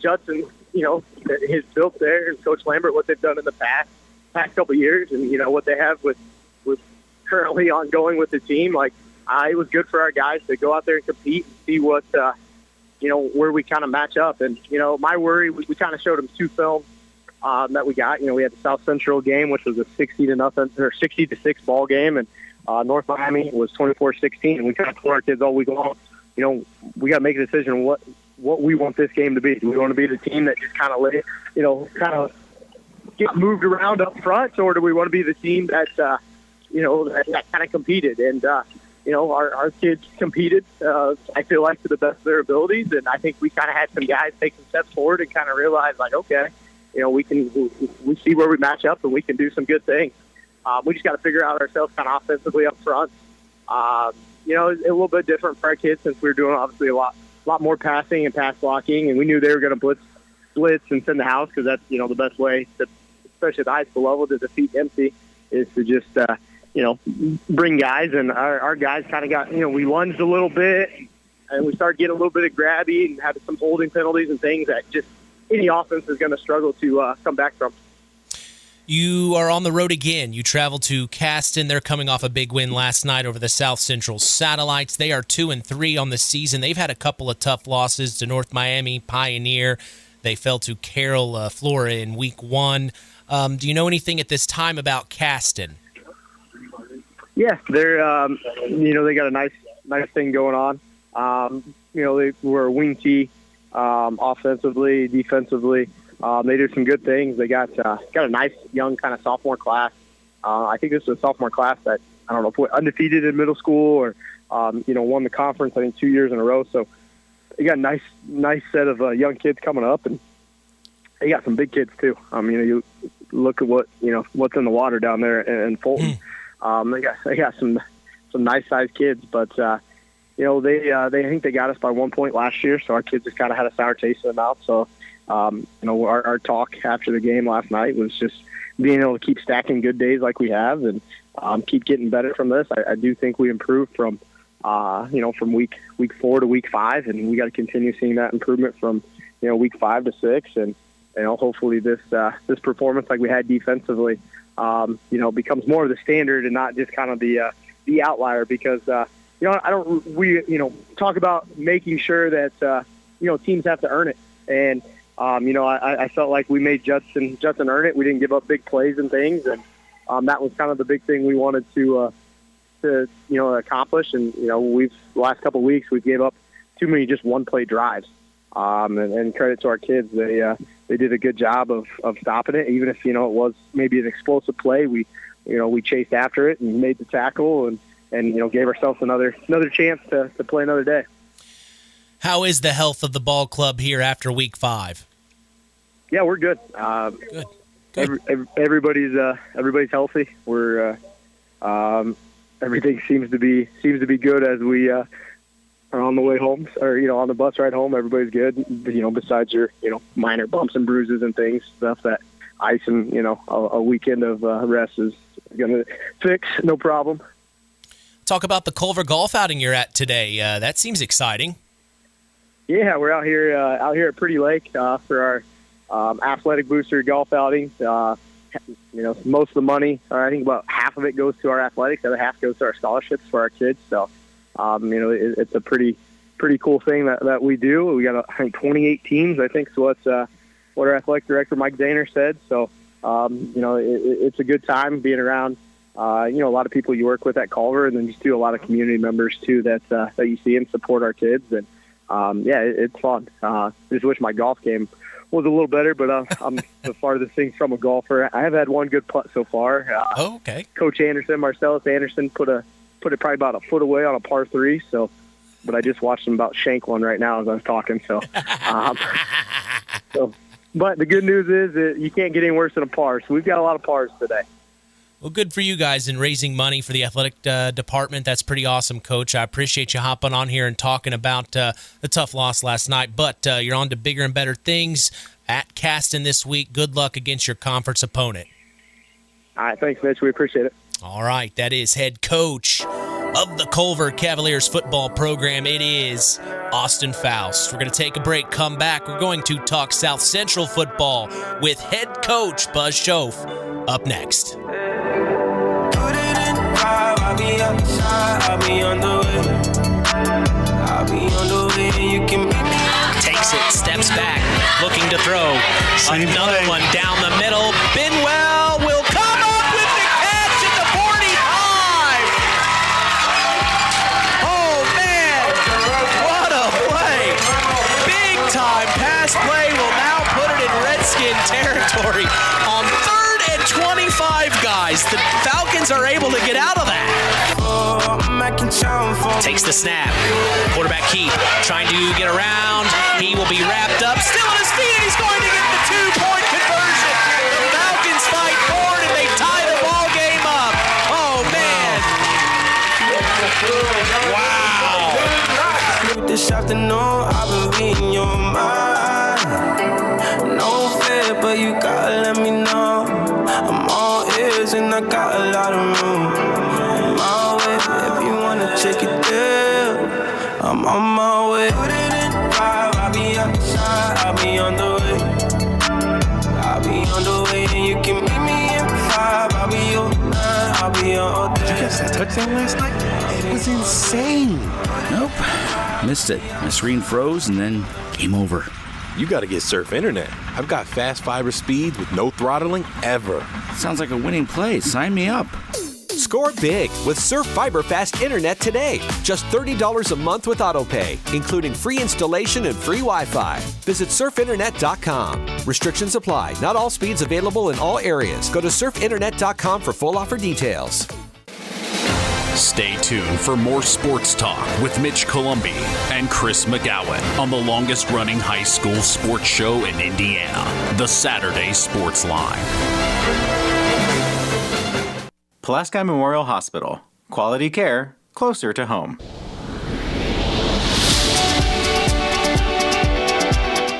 Judson, has built there, and Coach Lambert, what they've done in the past couple of years, and what they have with currently ongoing with the team. Like, it was good for our guys to go out there and compete and see what, where we kind of match up. And my worry, we kind of showed them 2 films that we got. We had the South Central game, which was a 60-6 ball game, and North Miami was 24-16, and we kind of told our kids all week long, we got to make a decision what we want this game to be. Do we want to be the team that just kind of get moved around up front, or do we want to be the team that that kind of competed? And our kids competed. I feel like to the best of their abilities, and I think we kind of had some guys take some steps forward and kind of realize, like, okay, we see where we match up and we can do some good things. We just got to figure out ourselves kind of offensively up front. It's a little bit different for our kids since we were doing obviously a lot more passing and pass blocking, and we knew they were going to blitz and send the house because that's the best way to, especially at the high school level, to defeat empty is to just bring guys. And our guys kind of got we lunged a little bit and we started getting a little bit of grabby and had some holding penalties and things that just any offense is going to struggle to come back from. You are on the road again. You travel to Caston. They're coming off a big win last night over the South Central Satellites. They are 2-3 on the season. They've had a couple of tough losses to North Miami, Pioneer. They fell to Carroll, Flora in week 1. Do you know anything at this time about Caston? Yeah, they're they got a nice thing going on. They were a wing tee, offensively, defensively. They did some good things. They got a nice young kind of sophomore class. I think this was a sophomore class that, I don't know, if undefeated in middle school or, won the conference, I think, 2 years in a row. So they got a nice set of young kids coming up, and they got some big kids too. You look at what's in the water down there in Fulton. They got some nice sized kids, but they I think they got us by 1 point last year, so our kids just kind of had a sour taste in their mouth. So our talk after the game last night was just being able to keep stacking good days like we have, and keep getting better from this. I do think we improved from week 4 to week 5, and we got to continue seeing that improvement from week 5 to 6, and hopefully this performance like we had defensively becomes more of the standard and not just kind of the outlier, because we talk about making sure that teams have to earn it, and I felt like we made Judson earn it. We didn't give up big plays and things, and that was kind of the big thing we wanted to accomplish. And the last couple of weeks we gave up too many just one play drives. And credit to our kids, they did a good job of stopping it. Even if it was maybe an explosive play, we chased after it and made the tackle and gave ourselves another chance to play another day. How is the health of the ball club here after week 5? Yeah, we're good. Good. Everybody's healthy. We're everything seems to be good as we are on the way home, or on the bus ride home. Everybody's good. Besides your minor bumps and bruises and things, stuff that ice and a weekend of rest is gonna fix. No problem. Talk about the Culver golf outing you're at today. That seems exciting. Yeah, we're out here at Pretty Lake for our athletic booster golf outing. Most of the money, or I think about half of it, goes to our athletics. The other half goes to our scholarships for our kids. So, it's a pretty cool thing that we do. We got, I think, 28 teams, I think is what our athletic director, Mike Zahner, said. So, it's a good time being around, a lot of people you work with at Culver, and then just a lot of community members too that you see and support our kids. And, it's fun. Just wish my golf game was a little better, but I'm the farthest thing from a golfer. I have had one good putt so far. Okay. Coach Marcellus Anderson, put it probably about a foot away on a par 3. So, but I just watched him about shank one right now as I was talking. So, but the good news is that you can't get any worse than a par. So we've got a lot of pars today. Well, good for you guys in raising money for the athletic department. That's pretty awesome, Coach. I appreciate you hopping on here and talking about the tough loss last night. But you're on to bigger and better things at Caston this week. Good luck against your conference opponent. All right, thanks, Mitch. We appreciate it. All right, that is head coach of the Culver Cavaliers football program. It is Austin Foust. We're going to take a break, come back. We're going to talk South Central football with head coach Buzz Schoff up next. I'll be outside, I'll be on the way, you can meet me. Takes it, steps back, looking to throw. Another one down the middle. Binwell will come up with the catch at the 45. Oh, man, what a play. Big time pass play will now put it in Redskin territory on 3rd and 25, guys. The Falcons are able to get out of that. Takes the snap. Quarterback Keith trying to get around. He will be wrapped up. Still on his feet. He's going to get the 2-point conversion. The Falcons fight forward and they tie the ball game up. Oh, man. Wow. This afternoon, I've been reading your mind. No fear, but you gotta let me know. I'm all ears and I got a lot of room. My way, if you wanna check it out, I'm on my way. Put it in 5, I'll be outside, I'll be on the way. I'll be on the way and you can meet me in 5. I'll be on 9, I'll be on all day. Did you catch that touchdown last night? It was insane. Nope. Missed it. My screen froze and then game over. You got to get Surf Internet. I've got fast fiber speeds with no throttling ever. Sounds like a winning play. Sign me up. Score big with Surf Fiber Fast Internet today. Just $30 a month with AutoPay, including free installation and free Wi-Fi. Visit surfinternet.com. Restrictions apply. Not all speeds available in all areas. Go to surfinternet.com for full offer details. Stay tuned for more sports talk with Mitch Columbi and Chris McGowan on the longest running high school sports show in Indiana, the Saturday Sports Line. Pulaski Memorial Hospital. Quality care closer to home.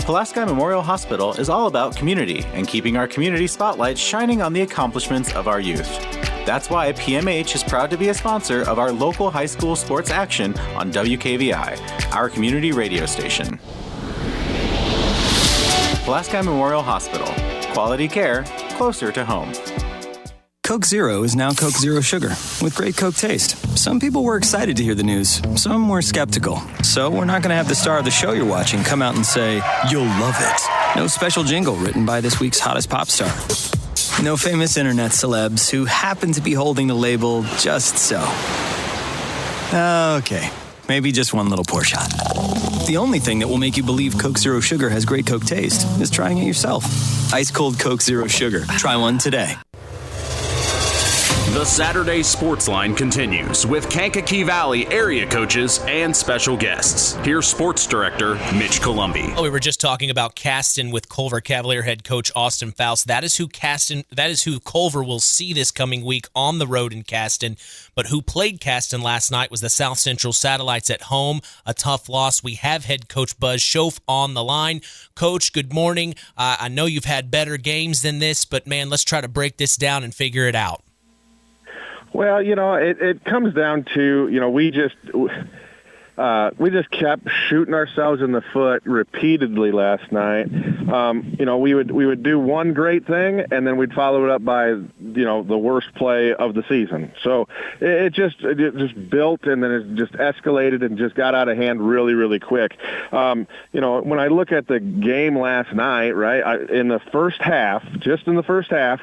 Pulaski Memorial Hospital is all about community and keeping our community spotlight shining on the accomplishments of our youth. That's why PMH is proud to be a sponsor of our local high school sports action on WKVI, our community radio station. Pulaski Memorial Hospital. Quality care closer to home. Coke Zero is now Coke Zero Sugar, with great Coke taste. Some people were excited to hear the news. Some were skeptical. So we're not going to have the star of the show you're watching come out and say, "You'll love it." No special jingle written by this week's hottest pop star. No famous internet celebs who happen to be holding the label just so. Okay, maybe just one little pour shot. The only thing that will make you believe Coke Zero Sugar has great Coke taste is trying it yourself. Ice cold Coke Zero Sugar. Try one today. The Saturday Sports Line continues with Kankakee Valley area coaches and special guests. Here's Sports Director Mitch Columbi. We were just talking about Caston with Culver Cavalier head coach Austin Foust. That is who Culver will see this coming week on the road in Caston. But who played Caston last night was the South Central Satellites at home. A tough loss. We have head coach Buzz Schoff on the line. Coach, good morning. I know you've had better games than this, but man, let's try to break this down and figure it out. Well, it comes down to, we just kept shooting ourselves in the foot repeatedly last night. We would do one great thing, and then we'd follow it up by, the worst play of the season. So it just built, and then it just escalated and just got out of hand really, really quick. When I look at the game last night, right, in the first half,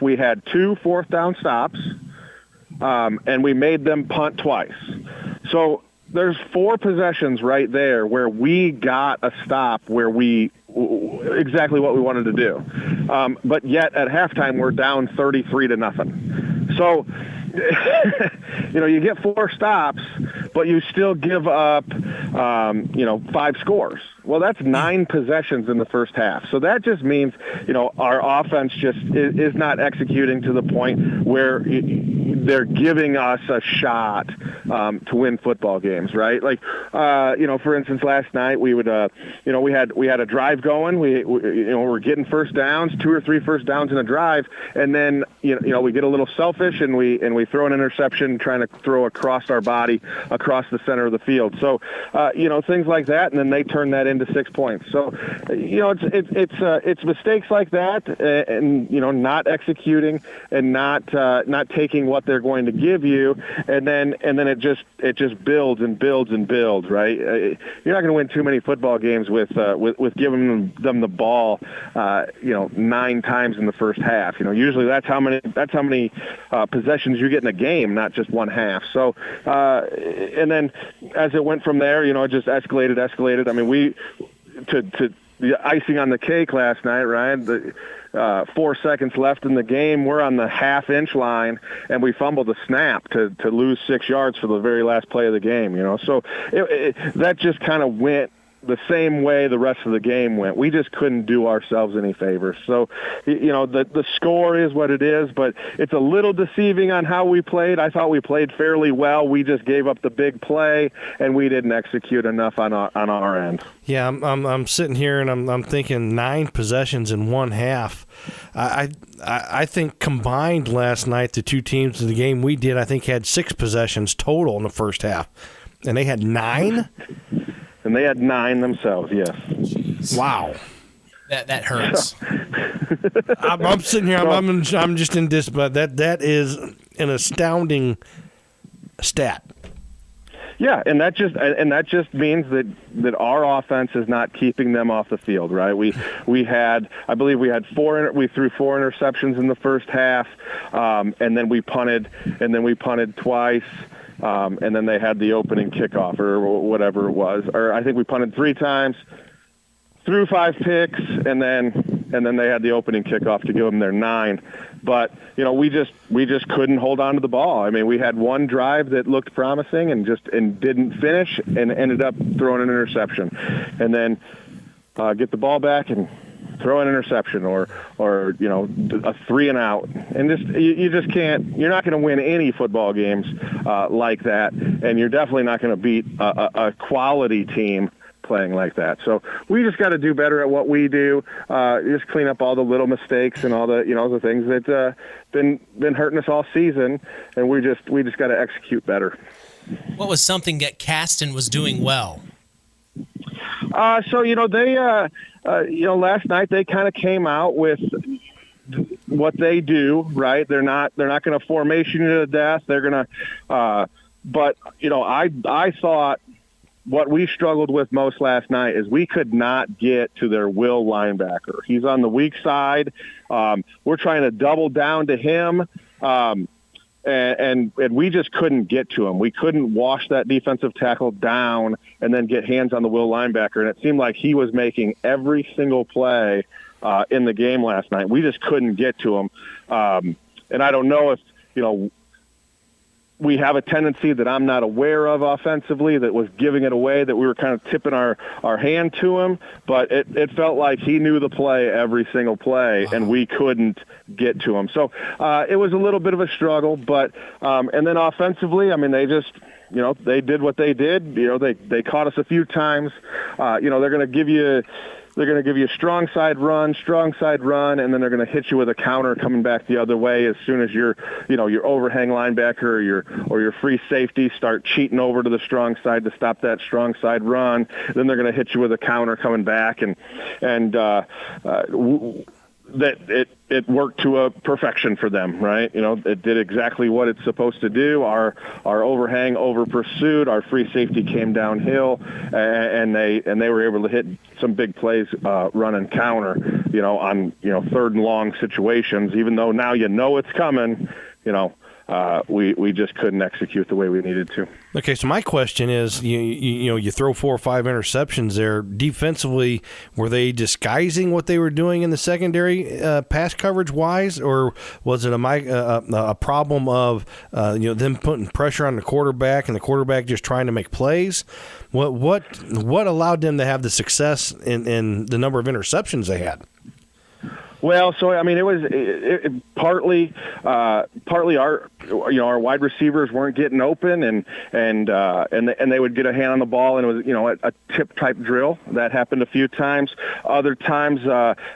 we had 2 fourth-down stops. And we made them punt twice. So there's 4 possessions right there where we got a stop where we exactly what we wanted to do. But yet at halftime we're down 33-0. So you get 4 stops, but you still give up 5 scores. Well, that's 9 possessions in the first half. So that just means, our offense just is not executing to the point where they're giving us a shot to win football games, right? Like, for instance, last night we would, we had a drive going. We're getting first downs, 2 or 3 first downs in a drive, and then we get a little selfish and we throw an interception trying to throw across our body across the center of the field. So things like that, and then they turn that into 6 points. So it's mistakes like that, and not executing and not taking what they're going to give you, and then it just builds and builds and builds, right? You're not going to win too many football games with giving them the ball 9 times in the first half. Usually that's how many possessions you get in a game, not just one half. So and then as it went from there, it just escalated. I mean, to the icing on the cake last night, Ryan. 4 seconds left in the game, we're on the half-inch line, and we fumbled the snap to lose 6 yards for the very last play of the game. So that just kind of went the same way the rest of the game went. We just couldn't do ourselves any favors. So, the score is what it is, but it's a little deceiving on how we played. I thought we played fairly well. We just gave up the big play, and we didn't execute enough on our end. Yeah, I'm sitting here and I'm thinking 9 possessions in one half. I think combined last night, the 2 teams in the game we did, I think had 6 possessions total in the first half, and they had 9. And they had 9 themselves, yes. Jeez. Wow. That hurts. I'm sitting here, I'm just in this, but that is an astounding stat. Yeah, and that just means that our offense is not keeping them off the field, right? We had, I believe we threw 4 interceptions in the first half, and then we punted twice. And then they had the opening kickoff or whatever it was, or I think we punted 3 times, threw 5 picks, and then they had the opening kickoff to give them their 9. But we just couldn't hold on to the ball. I mean, we had one drive that looked promising and didn't finish and ended up throwing an interception, and then get the ball back and throw an interception or a 3 and out, and you just can't. You're not going to win any football games like that, and you're definitely not going to beat a quality team playing like that. So we just got to do better at what we do. Just clean up all the little mistakes and all the the things that been hurting us all season, and we just got to execute better. What was something that Caston was doing well? So they last night they kind of came out with what they do, right? They're not going to formation you to death. They're going to, but I thought what we struggled with most last night is we could not get to their will linebacker. He's on the weak side. We're trying to double down to him. And we just couldn't get to him. We couldn't wash that defensive tackle down and then get hands on the will linebacker. And it seemed like he was making every single play in the game last night. We just couldn't get to him. And I don't know if, we have a tendency that I'm not aware of offensively that was giving it away, that we were kind of tipping our hand to him, but it felt like he knew the play every single play, and we couldn't get to him. So it was a little bit of a struggle, but and then offensively, I mean, they just they did what they did. They caught us a few times. They're going to give you a strong side run, and then they're going to hit you with a counter coming back the other way as soon as your overhang linebacker or your free safety start cheating over to the strong side to stop that strong side run. Then they're going to hit you with a counter coming back, and that it worked to a perfection for them, right? It did exactly what it's supposed to do. Our overhang over pursued, our free safety came downhill, and they were able to hit some big plays, run and counter, on 3rd and long situations. Even though now it's coming, we just couldn't execute the way we needed to. Okay, so my question is, you throw 4 or 5 interceptions there. Defensively, were they disguising what they were doing in the secondary, pass coverage wise, or was it a problem of them putting pressure on the quarterback and the quarterback just trying to make plays? What allowed them to have the success in the number of interceptions they had? Well, so I mean, it was partly our wide receivers weren't getting open, and they would get a hand on the ball, and it was a tip type drill that happened a few times. Other times,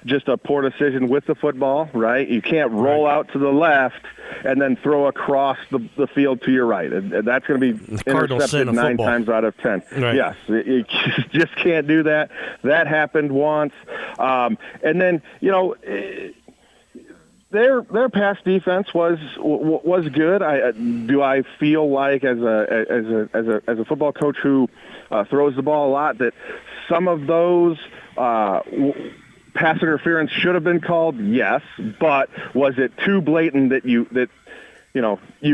just a poor decision with the football. Right, you can't roll out to the left and then throw across the field to your right. That's going to be intercepted 9 times out of 10. Right. Yes, you just can't do that. That happened once, and then their pass defense was good. Do I feel like as a football coach who throws the ball a lot that some of those pass interference should have been called? Yes, but was it too blatant that you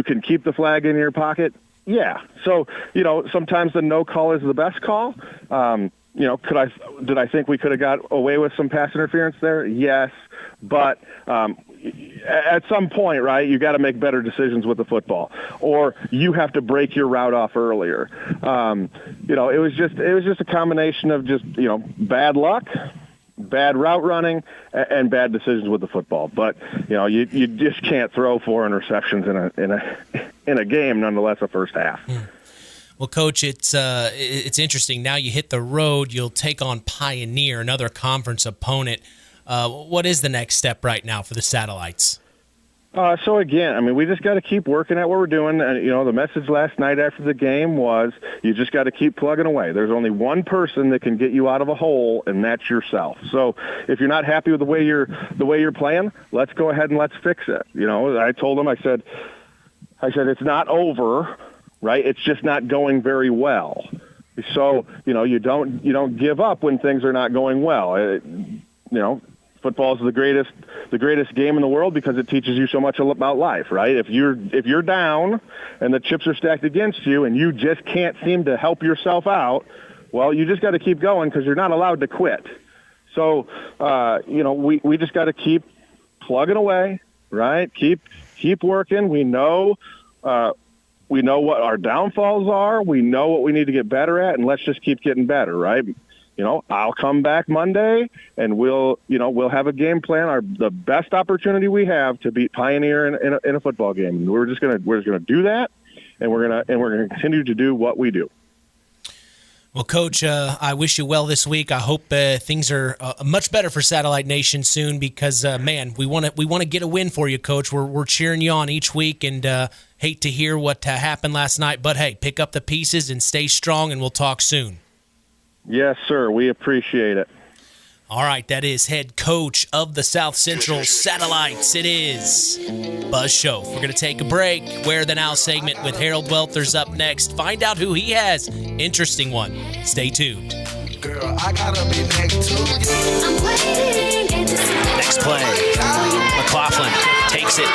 can keep the flag in your pocket? Yeah. So sometimes the no call is the best call. Did I think we could have got away with some pass interference there? Yes, but at some point, right, you got to make better decisions with the football, or you have to break your route off earlier. It was just a combination of just bad luck, bad route running, and bad decisions with the football. But you just can't throw 4 interceptions in a game, nonetheless, a first half. Well, Coach, it's interesting. Now you hit the road, you'll take on Pioneer, another conference opponent. What is the next step right now for the Satellites? So again, I mean, we just got to keep working at what we're doing. And, the message last night after the game was you just got to keep plugging away. There's only one person that can get you out of a hole, and that's yourself. So if you're not happy with the way you're playing, let's go ahead and let's fix it. I told them, I said it's not over right? It's just not going very well. So, you don't give up when things are not going well. Football is the greatest game in the world because it teaches you so much about life, right? If you're down and the chips are stacked against you and you just can't seem to help yourself out, well, you just got to keep going because you're not allowed to quit. So, we just got to keep plugging away, right? Keep working. We know what our downfalls are. We know what we need to get better at, and let's just keep getting better, right? I'll come back Monday, and we'll have a game plan. The best opportunity we have to beat Pioneer in a football game. And we're just gonna do that, and we're gonna continue to do what we do. Well, Coach, I wish you well this week. I hope things are much better for Satellite Nation soon because, man, we want to get a win for you, Coach. We're cheering you on each week, and hate to hear what happened last night. But hey, pick up the pieces and stay strong, and we'll talk soon. Yes, sir. We appreciate it. All right, that is head coach of the South Central Satellites. It is Buzz Schoff. We're going to take a break. Where the Now segment with Harold Welter's up next. Find out who he has. Interesting one. Stay tuned. Girl, I gotta be next to you. I'm waiting. Next play. McLaughlin takes it.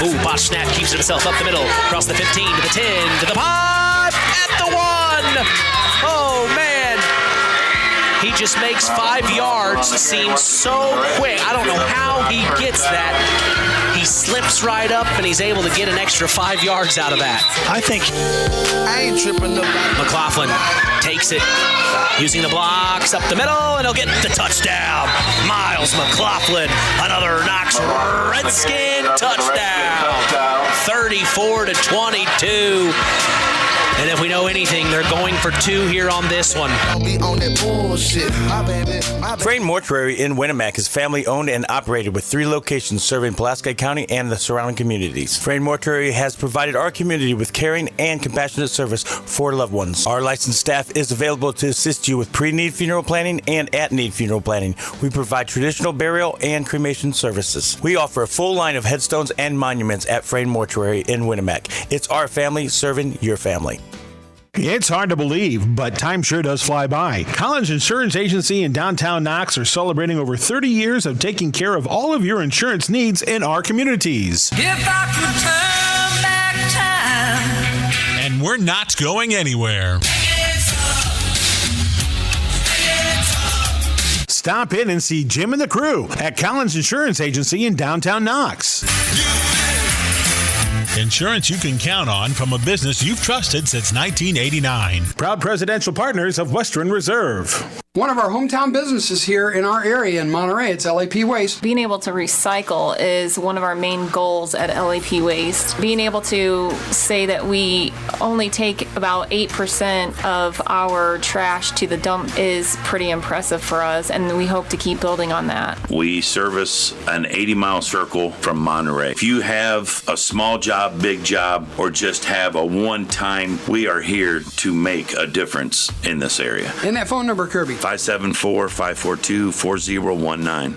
Ooh, Bosch snap keeps himself up the middle. Across the 15 to the 10 to the 5 at the 1. Oh, man. He just makes 5 yards seem so quick. I don't know how he gets that. He slips right up, and he's able to get an extra 5 yards out of that. I ain't tripping nobody. McLaughlin takes it, using the blocks up the middle, and he'll get the touchdown. Miles McLaughlin, another Knox Redskin touchdown. 34-22. And if we know anything, they're going for 2 here on this one. I'll be on that bullshit. My baby. Frayne Mortuary in Winamac is family-owned and operated with 3 locations serving Pulaski County and the surrounding communities. Frayne Mortuary has provided our community with caring and compassionate service for loved ones. Our licensed staff is available to assist you with pre-need funeral planning and at-need funeral planning. We provide traditional burial and cremation services. We offer a full line of headstones and monuments at Frayne Mortuary in Winamac. It's our family serving your family. It's hard to believe, but time sure does fly by. Collins Insurance Agency in downtown Knox are celebrating over 30 years of taking care of all of your insurance needs in our communities. If I could turn back time. And we're not going anywhere. Stop in and see Jim and the crew at Collins Insurance Agency in downtown Knox. Insurance you can count on from a business you've trusted since 1989. Proud presidential partners of Western Reserve. One of our hometown businesses here in our area in Monterey, it's LAP Waste. Being able to recycle is one of our main goals at LAP Waste. Being able to say that we only take about 8% of our trash to the dump is pretty impressive for us, and we hope to keep building on that. We service an 80-mile circle from Monterey. If you have a small job, big job, or just have a one-time, we are here to make a difference in this area. And that phone number, Kirby? 574-542-4019.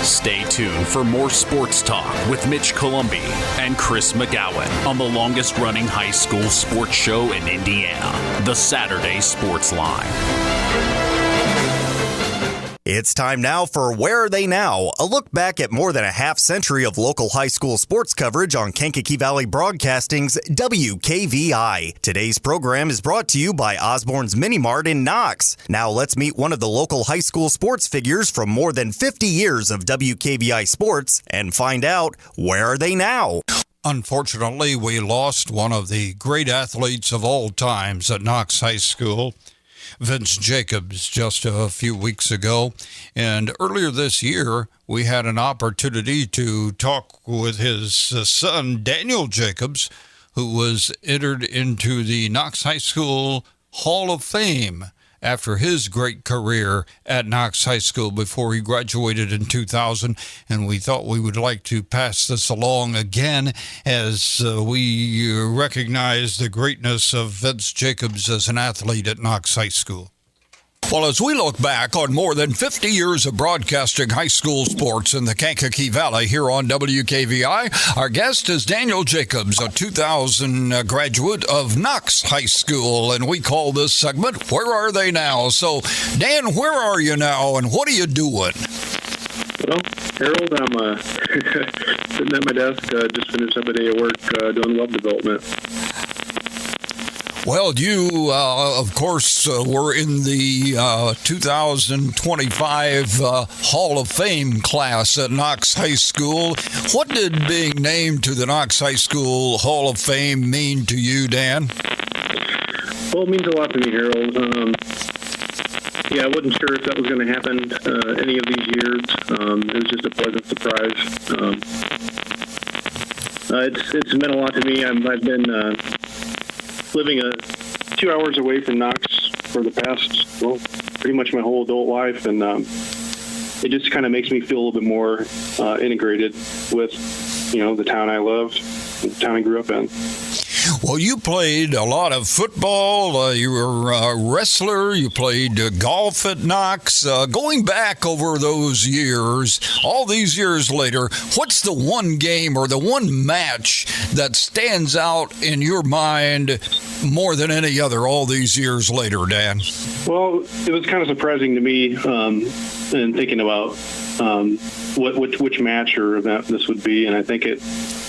Stay tuned for more sports talk with Mitch Columbi and Chris McGowan on the longest running high school sports show in Indiana, the Saturday Sports Line. It's time now for Where Are They Now? A look back at more than a half century of local high school sports coverage on Kankakee Valley Broadcasting's WKVI. Today's program is brought to you by Osborne's Mini Mart in Knox. Now let's meet one of the local high school sports figures from more than 50 years of WKVI sports and find out where are they now. Unfortunately, we lost one of the great athletes of all times at Knox High School, Vince Jacobs, just a few weeks ago. And earlier this year, we had an opportunity to talk with his son, Daniel Jacobs, who was entered into the Knox High School Hall of Fame after his great career at Knox High School before he graduated in 2000. And we thought we would like to pass this along again as we recognize the greatness of Vince Jacobs as an athlete at Knox High School. Well, as we look back on more than 50 years of broadcasting high school sports in the Kankakee Valley here on WKVI, our guest is Daniel Jacobs, a 2000 graduate of Knox High School, and we call this segment, Where Are They Now? So, Dan, where are you now, and what are you doing? Well, Harold, I'm sitting at my desk, just finished up a day of work doing web development. Well, you, of course, were in the 2025 Hall of Fame class at Knox High School. What did being named to the Knox High School Hall of Fame mean to you, Dan? Well, it means a lot to me, Harold. I wasn't sure if that was going to happen any of these years. It was just a pleasant surprise. It's meant a lot to me. I've been living 2 hours away from Knox for the past, pretty much my whole adult life, and it just kind of makes me feel a little bit more integrated with, the town I loved, the town I grew up in. Well, you played a lot of football. You were a wrestler. You played golf at Knox. Going back over those years, all these years later, what's the one game or the one match that stands out in your mind more than any other all these years later, Dan? Well, it was kind of surprising to me in thinking about which match or event this would be, and I think it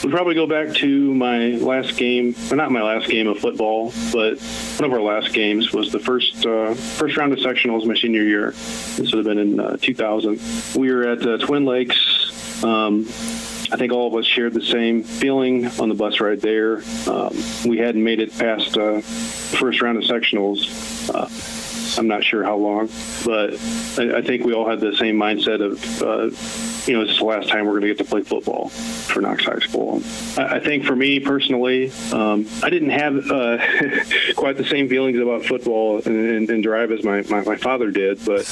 would probably go back to my last game, or not my last game of football, but one of our last games was the first round of sectionals my senior year. This would have been in 2000. We were at Twin Lakes. I think all of us shared the same feeling on the bus ride there. We hadn't made it past the first round of sectionals. I'm not sure how long, but I think we all had the same mindset of, this is the last time we're going to get to play football for Knox High School. I think for me personally, I didn't have quite the same feelings about football and drive as my father did, but,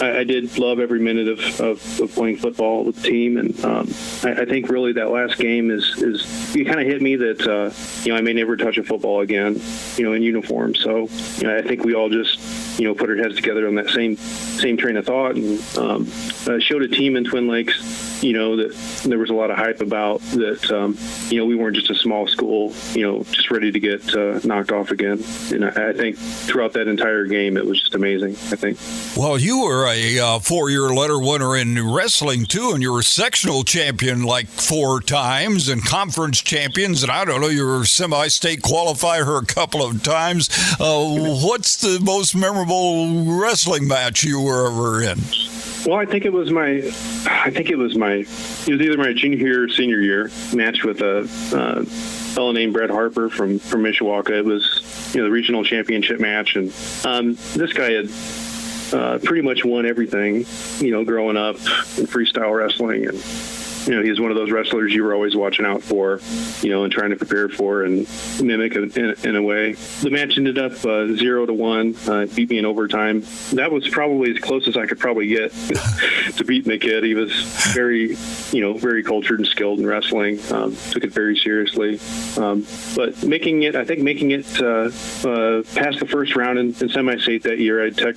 I did love every minute of playing football with the team, and I think really that last game is it kind of hit me that I may never touch a football again, in uniform. So I think we all just put our heads together on that same train of thought, and showed a team in Twin Lakes, that there was a lot of hype about that. We weren't just a small school, just ready to get knocked off again. And I think throughout that entire game, it was just amazing. I think. Well, you were a 4-year letter winner in wrestling too, and you were sectional champion like 4 times, and conference champions, and I don't know, you were semi-state qualifier a couple of times. What's the most memorable wrestling match you were ever in? Well, I think it was either my junior year or senior year match with a fellow named Brett Harper from Mishawaka. It was, the regional championship match, and this guy had pretty much won everything, growing up in freestyle wrestling, and he was one of those wrestlers you were always watching out for, and trying to prepare for and mimic in a way. The match ended up 0-1. Beat me in overtime. That was probably as close as I could probably get to beating the kid. He was very, very cultured and skilled in wrestling. Took it very seriously. But making it past the first round in semi-state that year, I tech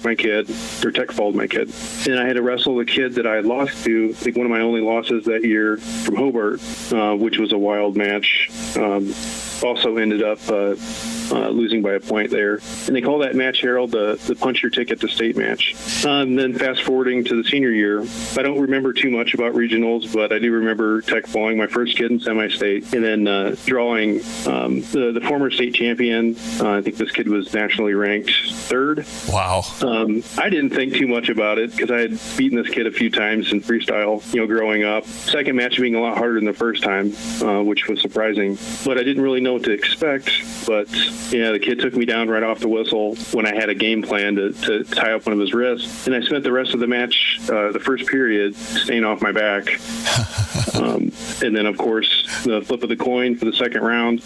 fouled my kid. And I had to wrestle the kid that I had lost to, I think one of my only losses that year, from Hobart, which was a wild match. Also ended up losing by a point there. And they call that match, Harold, the punch your ticket to state match. And then fast forwarding to the senior year, I don't remember too much about regionals, but I do remember tech falling my first kid in semi-state, and then drawing the former state champion. I think this kid was nationally ranked 3rd. Wow. I didn't think too much about it because I had beaten this kid a few times in freestyle, growing up. Second match being a lot harder than the first time, which was surprising. But I didn't really know what to expect. But the kid took me down right off the whistle when I had a game plan to tie up one of his wrists. And I spent the rest of the match, the first period, staying off my back. And then, of course, the flip of the coin for the second round,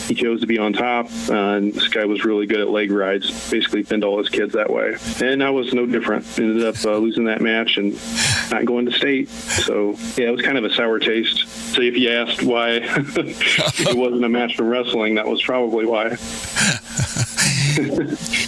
he chose to be on top. And this guy was really good at leg rides, basically pinned all his kids that way. And I was no different. Ended up losing that match and not going to state. So, it was kind of a sour taste. So if you asked why if it wasn't a match from wrestling, that was probably why.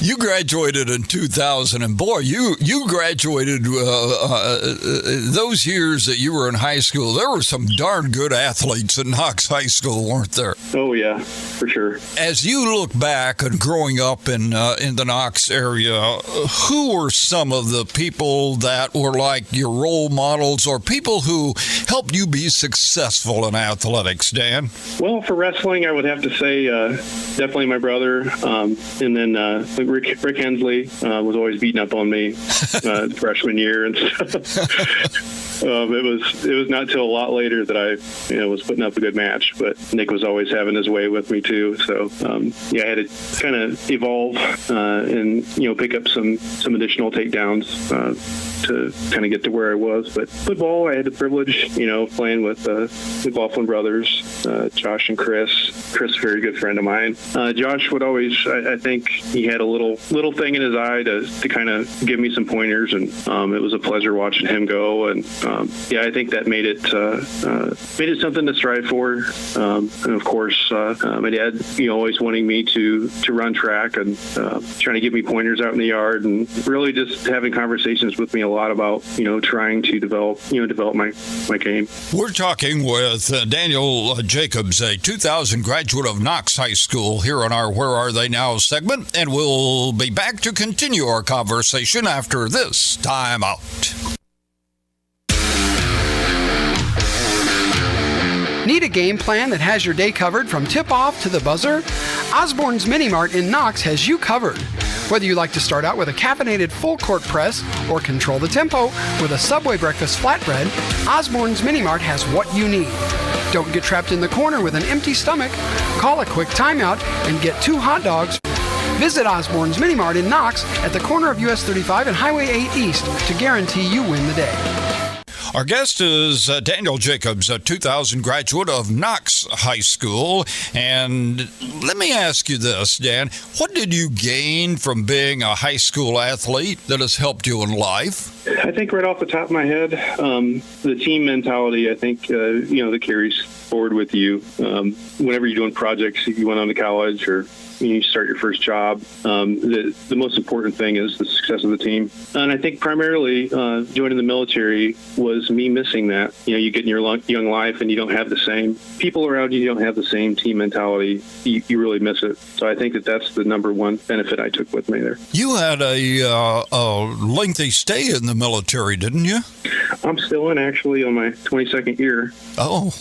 You graduated in 2000, and boy, you graduated those years that you were in high school. There were some darn good athletes at Knox High School, weren't there? Oh yeah, for sure. As you look back and growing up in the Knox area, who were some of the people that were like your role models or people who helped you be successful in athletics, Dan? Well, for wrestling, I would have to say definitely my brother, and then Rick Hensley was always beating up on me freshman year and stuff. It was not till a lot later that I was putting up a good match, but Nick was always having his way with me too. So I had to kind of evolve and pick up some additional takedowns to kind of get to where I was. But football, I had the privilege, playing with the McLaughlin brothers, Josh and Chris. Chris, a very good friend of mine. Josh would always, I think he had a little thing in his eye to kind of give me some pointers, and it was a pleasure watching him go. And I think that made it something to strive for. And of course, my dad, always wanting me to run track and trying to give me pointers out in the yard, and really just having conversations with me a lot about trying to develop my game. We're talking with Daniel Jacobs, a 2000 graduate of Knox High School, here on our Where Are They Now segment, and we'll be back to continue our conversation after this time out. Need a game plan that has your day covered from tip-off to the buzzer? Osborne's Mini Mart in Knox has you covered. Whether you like to start out with a caffeinated full-court press or control the tempo with a Subway breakfast flatbread, Osborne's Mini Mart has what you need. Don't get trapped in the corner with an empty stomach. Call a quick timeout and get 2 hot dogs. Visit Osborne's Mini Mart in Knox at the corner of US 35 and Highway 8 East to guarantee you win the day. Our guest is Daniel Jacobs, a 2000 graduate of Knox High School. And let me ask you this, Dan. What did you gain from being a high school athlete that has helped you in life? I think right off the top of my head, the team mentality, I think, that carries forward with you. Whenever you're doing projects, if you went on to college or you start your first job, the most important thing is the success of the team. And I think primarily joining the military was me missing that. You get in your young life and you don't have the same people around you, don't have the same team mentality. You really miss it. So I think that's the number one benefit I took with me there. You had a lengthy stay in the military, didn't you? I'm still in, actually, on my 22nd year. Oh,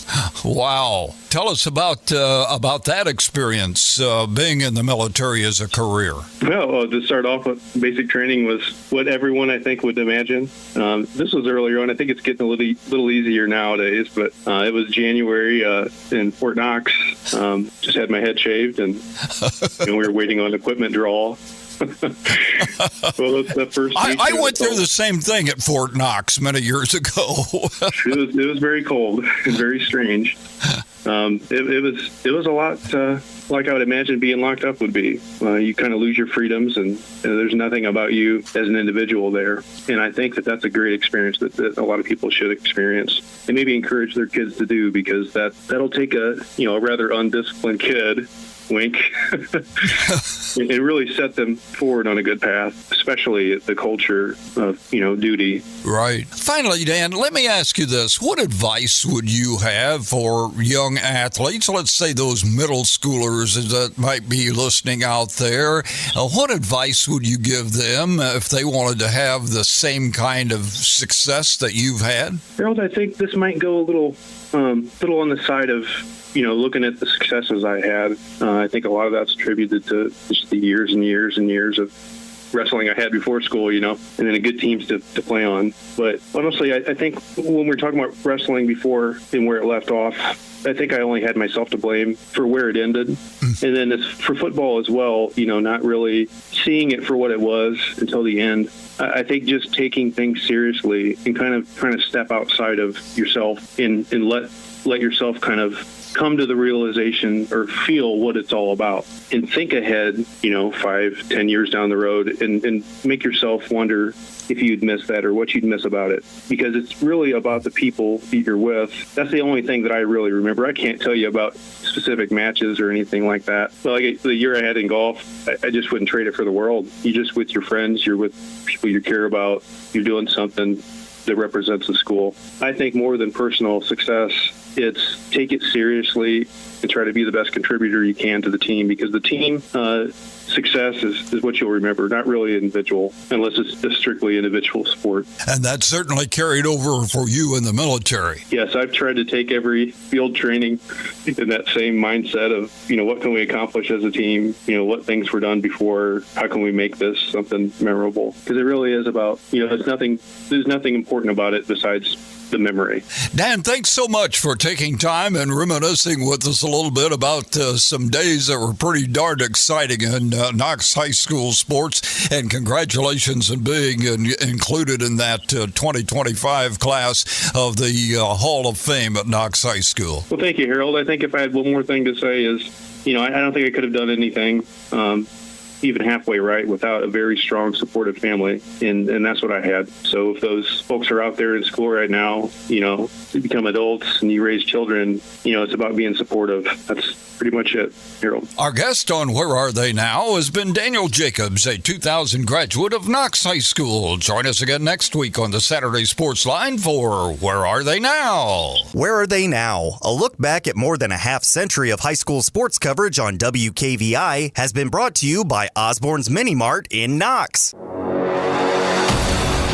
wow. Tell us about that experience, being in the military as a career. Well, to start off with, basic training was what everyone, I think, would imagine. This was earlier on. I think it's getting a little easier nowadays, but it was January in Fort Knox. Just had my head shaved, and we were waiting on equipment draw. Well, the first I went through the same thing at Fort Knox many years ago. It was very cold and very strange. It was a lot like I would imagine being locked up would be. You kind of lose your freedoms, and there's nothing about you as an individual there. And I think that's a great experience that a lot of people should experience, and maybe encourage their kids to do, because that'll take a rather undisciplined kid, wink, and really set them forward on a good path, especially the culture of, duty. Right. Finally, Dan, let me ask you this. What advice would you have for young athletes, let's say those middle schoolers that might be listening out there? What advice would you give them if they wanted to have the same kind of success that you've had? Harold, I think this might go a little on the side of looking at the successes I had. I think a lot of that's attributed to just the years and years and years of wrestling I had before school, and then a good teams to play on. But honestly, I think when we're talking about wrestling before and where it left off, I think I only had myself to blame for where it ended. And then for football as well, not really seeing it for what it was until the end. I think just taking things seriously and kind of trying to step outside of yourself and let let yourself kind of come to the realization or feel what it's all about and think ahead, 5-10 years down the road and make yourself wonder if you'd miss that or what you'd miss about it, because it's really about the people that you're with. That's the only thing that I really remember. I can't tell you about specific matches or anything like that. But like the year I had in golf, I just wouldn't trade it for the world. You're just with your friends, you're with people you care about, you're doing something that represents the school. I think more than personal success, it's take it seriously and try to be the best contributor you can to the team, because the team success is what you'll remember, not really individual, unless it's a strictly individual sport. And that certainly carried over for you in the military. Yes, I've tried to take every field training in that same mindset of, what can we accomplish as a team? What things were done before? How can we make this something memorable? Because it really is about, there's nothing important about it besides the memory. Dan, thanks so much for taking time and reminiscing with us a little bit about some days that were pretty darn exciting in Knox High School sports, and congratulations on being included in that 2025 class of the Hall of Fame at Knox High School. Well, thank you, Harold. I think if I had one more thing to say is, I don't think I could have done anything even halfway right without a very strong, supportive family, and that's what I had. So if those folks are out there in school right now, you become adults and you raise children, it's about being supportive. That's pretty much it, Harold. Our guest on Where Are They Now has been Daniel Jacobs, a 2000 graduate of Knox High School. Join us again next week on the Saturday Sports Line for Where Are They Now? Where Are They Now? A look back at more than a half century of high school sports coverage on WKVI has been brought to you by Osborne's Mini Mart in Knox.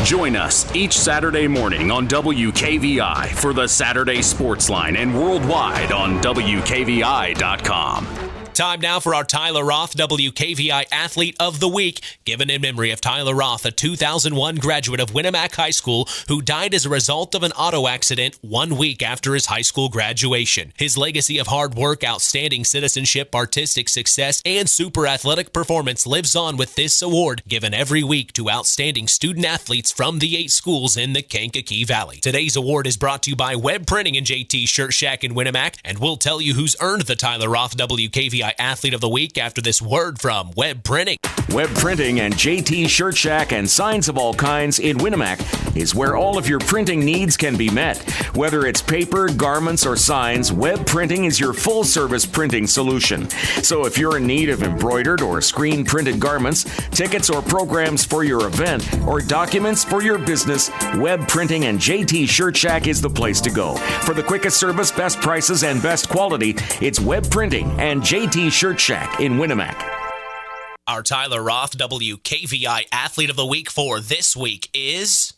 Join us each Saturday morning on WKVI for the Saturday Sports Line and worldwide on WKVI.com. Time now for our Tyler Roth WKVI Athlete of the Week, given in memory of Tyler Roth, a 2001 graduate of Winamac High School who died as a result of an auto accident 1 week after his high school graduation. His legacy of hard work, outstanding citizenship, artistic success, and super athletic performance lives on with this award given every week to outstanding student athletes from the 8 schools in the Kankakee Valley. Today's award is brought to you by Web Printing and JT Shirt Shack in Winamac, and we'll tell you who's earned the Tyler Roth WKVI Athlete of the Week after this word from Web Printing. Web Printing and JT Shirt Shack and signs of all kinds in Winamac is where all of your printing needs can be met. Whether it's paper, garments, or signs, Web Printing is your full-service printing solution. So if you're in need of embroidered or screen-printed garments, tickets or programs for your event, or documents for your business, Web Printing and JT Shirt Shack is the place to go. For the quickest service, best prices, and best quality, it's Web Printing and JT Shirt Shack in Winamac. Our Tyler Roth WKVI Athlete of the Week for this week is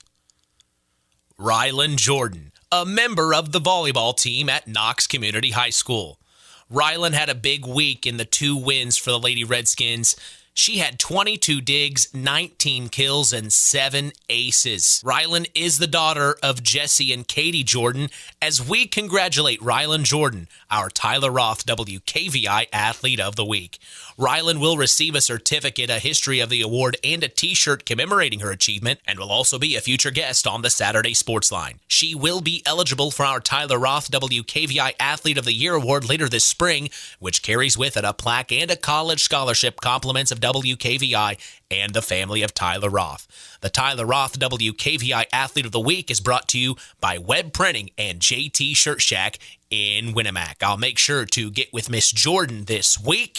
Rylan Jordan, a member of the volleyball team at Knox Community High School. Rylan had a big week in the 2 wins for the Lady Redskins. She had 22 digs, 19 kills, and 7 aces. Rylan is the daughter of Jesse and Katie Jordan, as we congratulate Rylan Jordan, our Tyler Roth WKVI Athlete of the Week. Rylan will receive a certificate, a history of the award, and a t-shirt commemorating her achievement, and will also be a future guest on the Saturday Sports Line. She will be eligible for our Tyler Roth WKVI Athlete of the Year award later this spring, which carries with it a plaque and a college scholarship, compliments of WKVI and the family of Tyler Roth. The Tyler Roth WKVI Athlete of the Week is brought to you by Web Printing and JT Shirt Shack in Winamac. I'll make sure to get with Miss Jordan this week.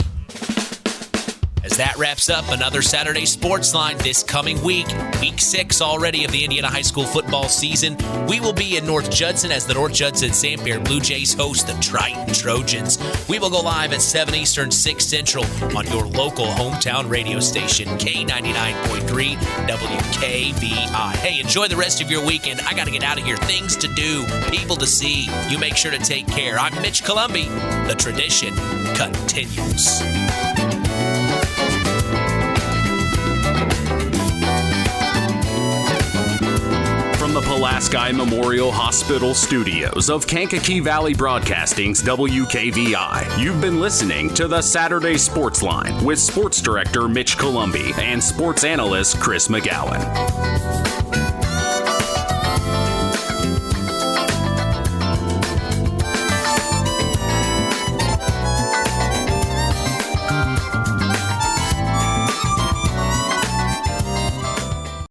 As that wraps up another Saturday Sports Line this coming week, week 6 already of the Indiana High School football season, we will be in North Judson as the North Judson-San Blue Jays host the Triton Trojans. We will go live at 7 Eastern, 6 Central on your local hometown radio station, K99.3 WKVI. Hey, enjoy the rest of your weekend. I got to get out of here. Things to do, people to see. You make sure to take care. I'm Mitch Columby. The tradition continues. From the Pulaski Memorial Hospital studios of Kankakee Valley Broadcasting's WKVI, you've been listening to the Saturday Sports Line with Sports Director Mitch Columby and Sports Analyst Chris McGowan.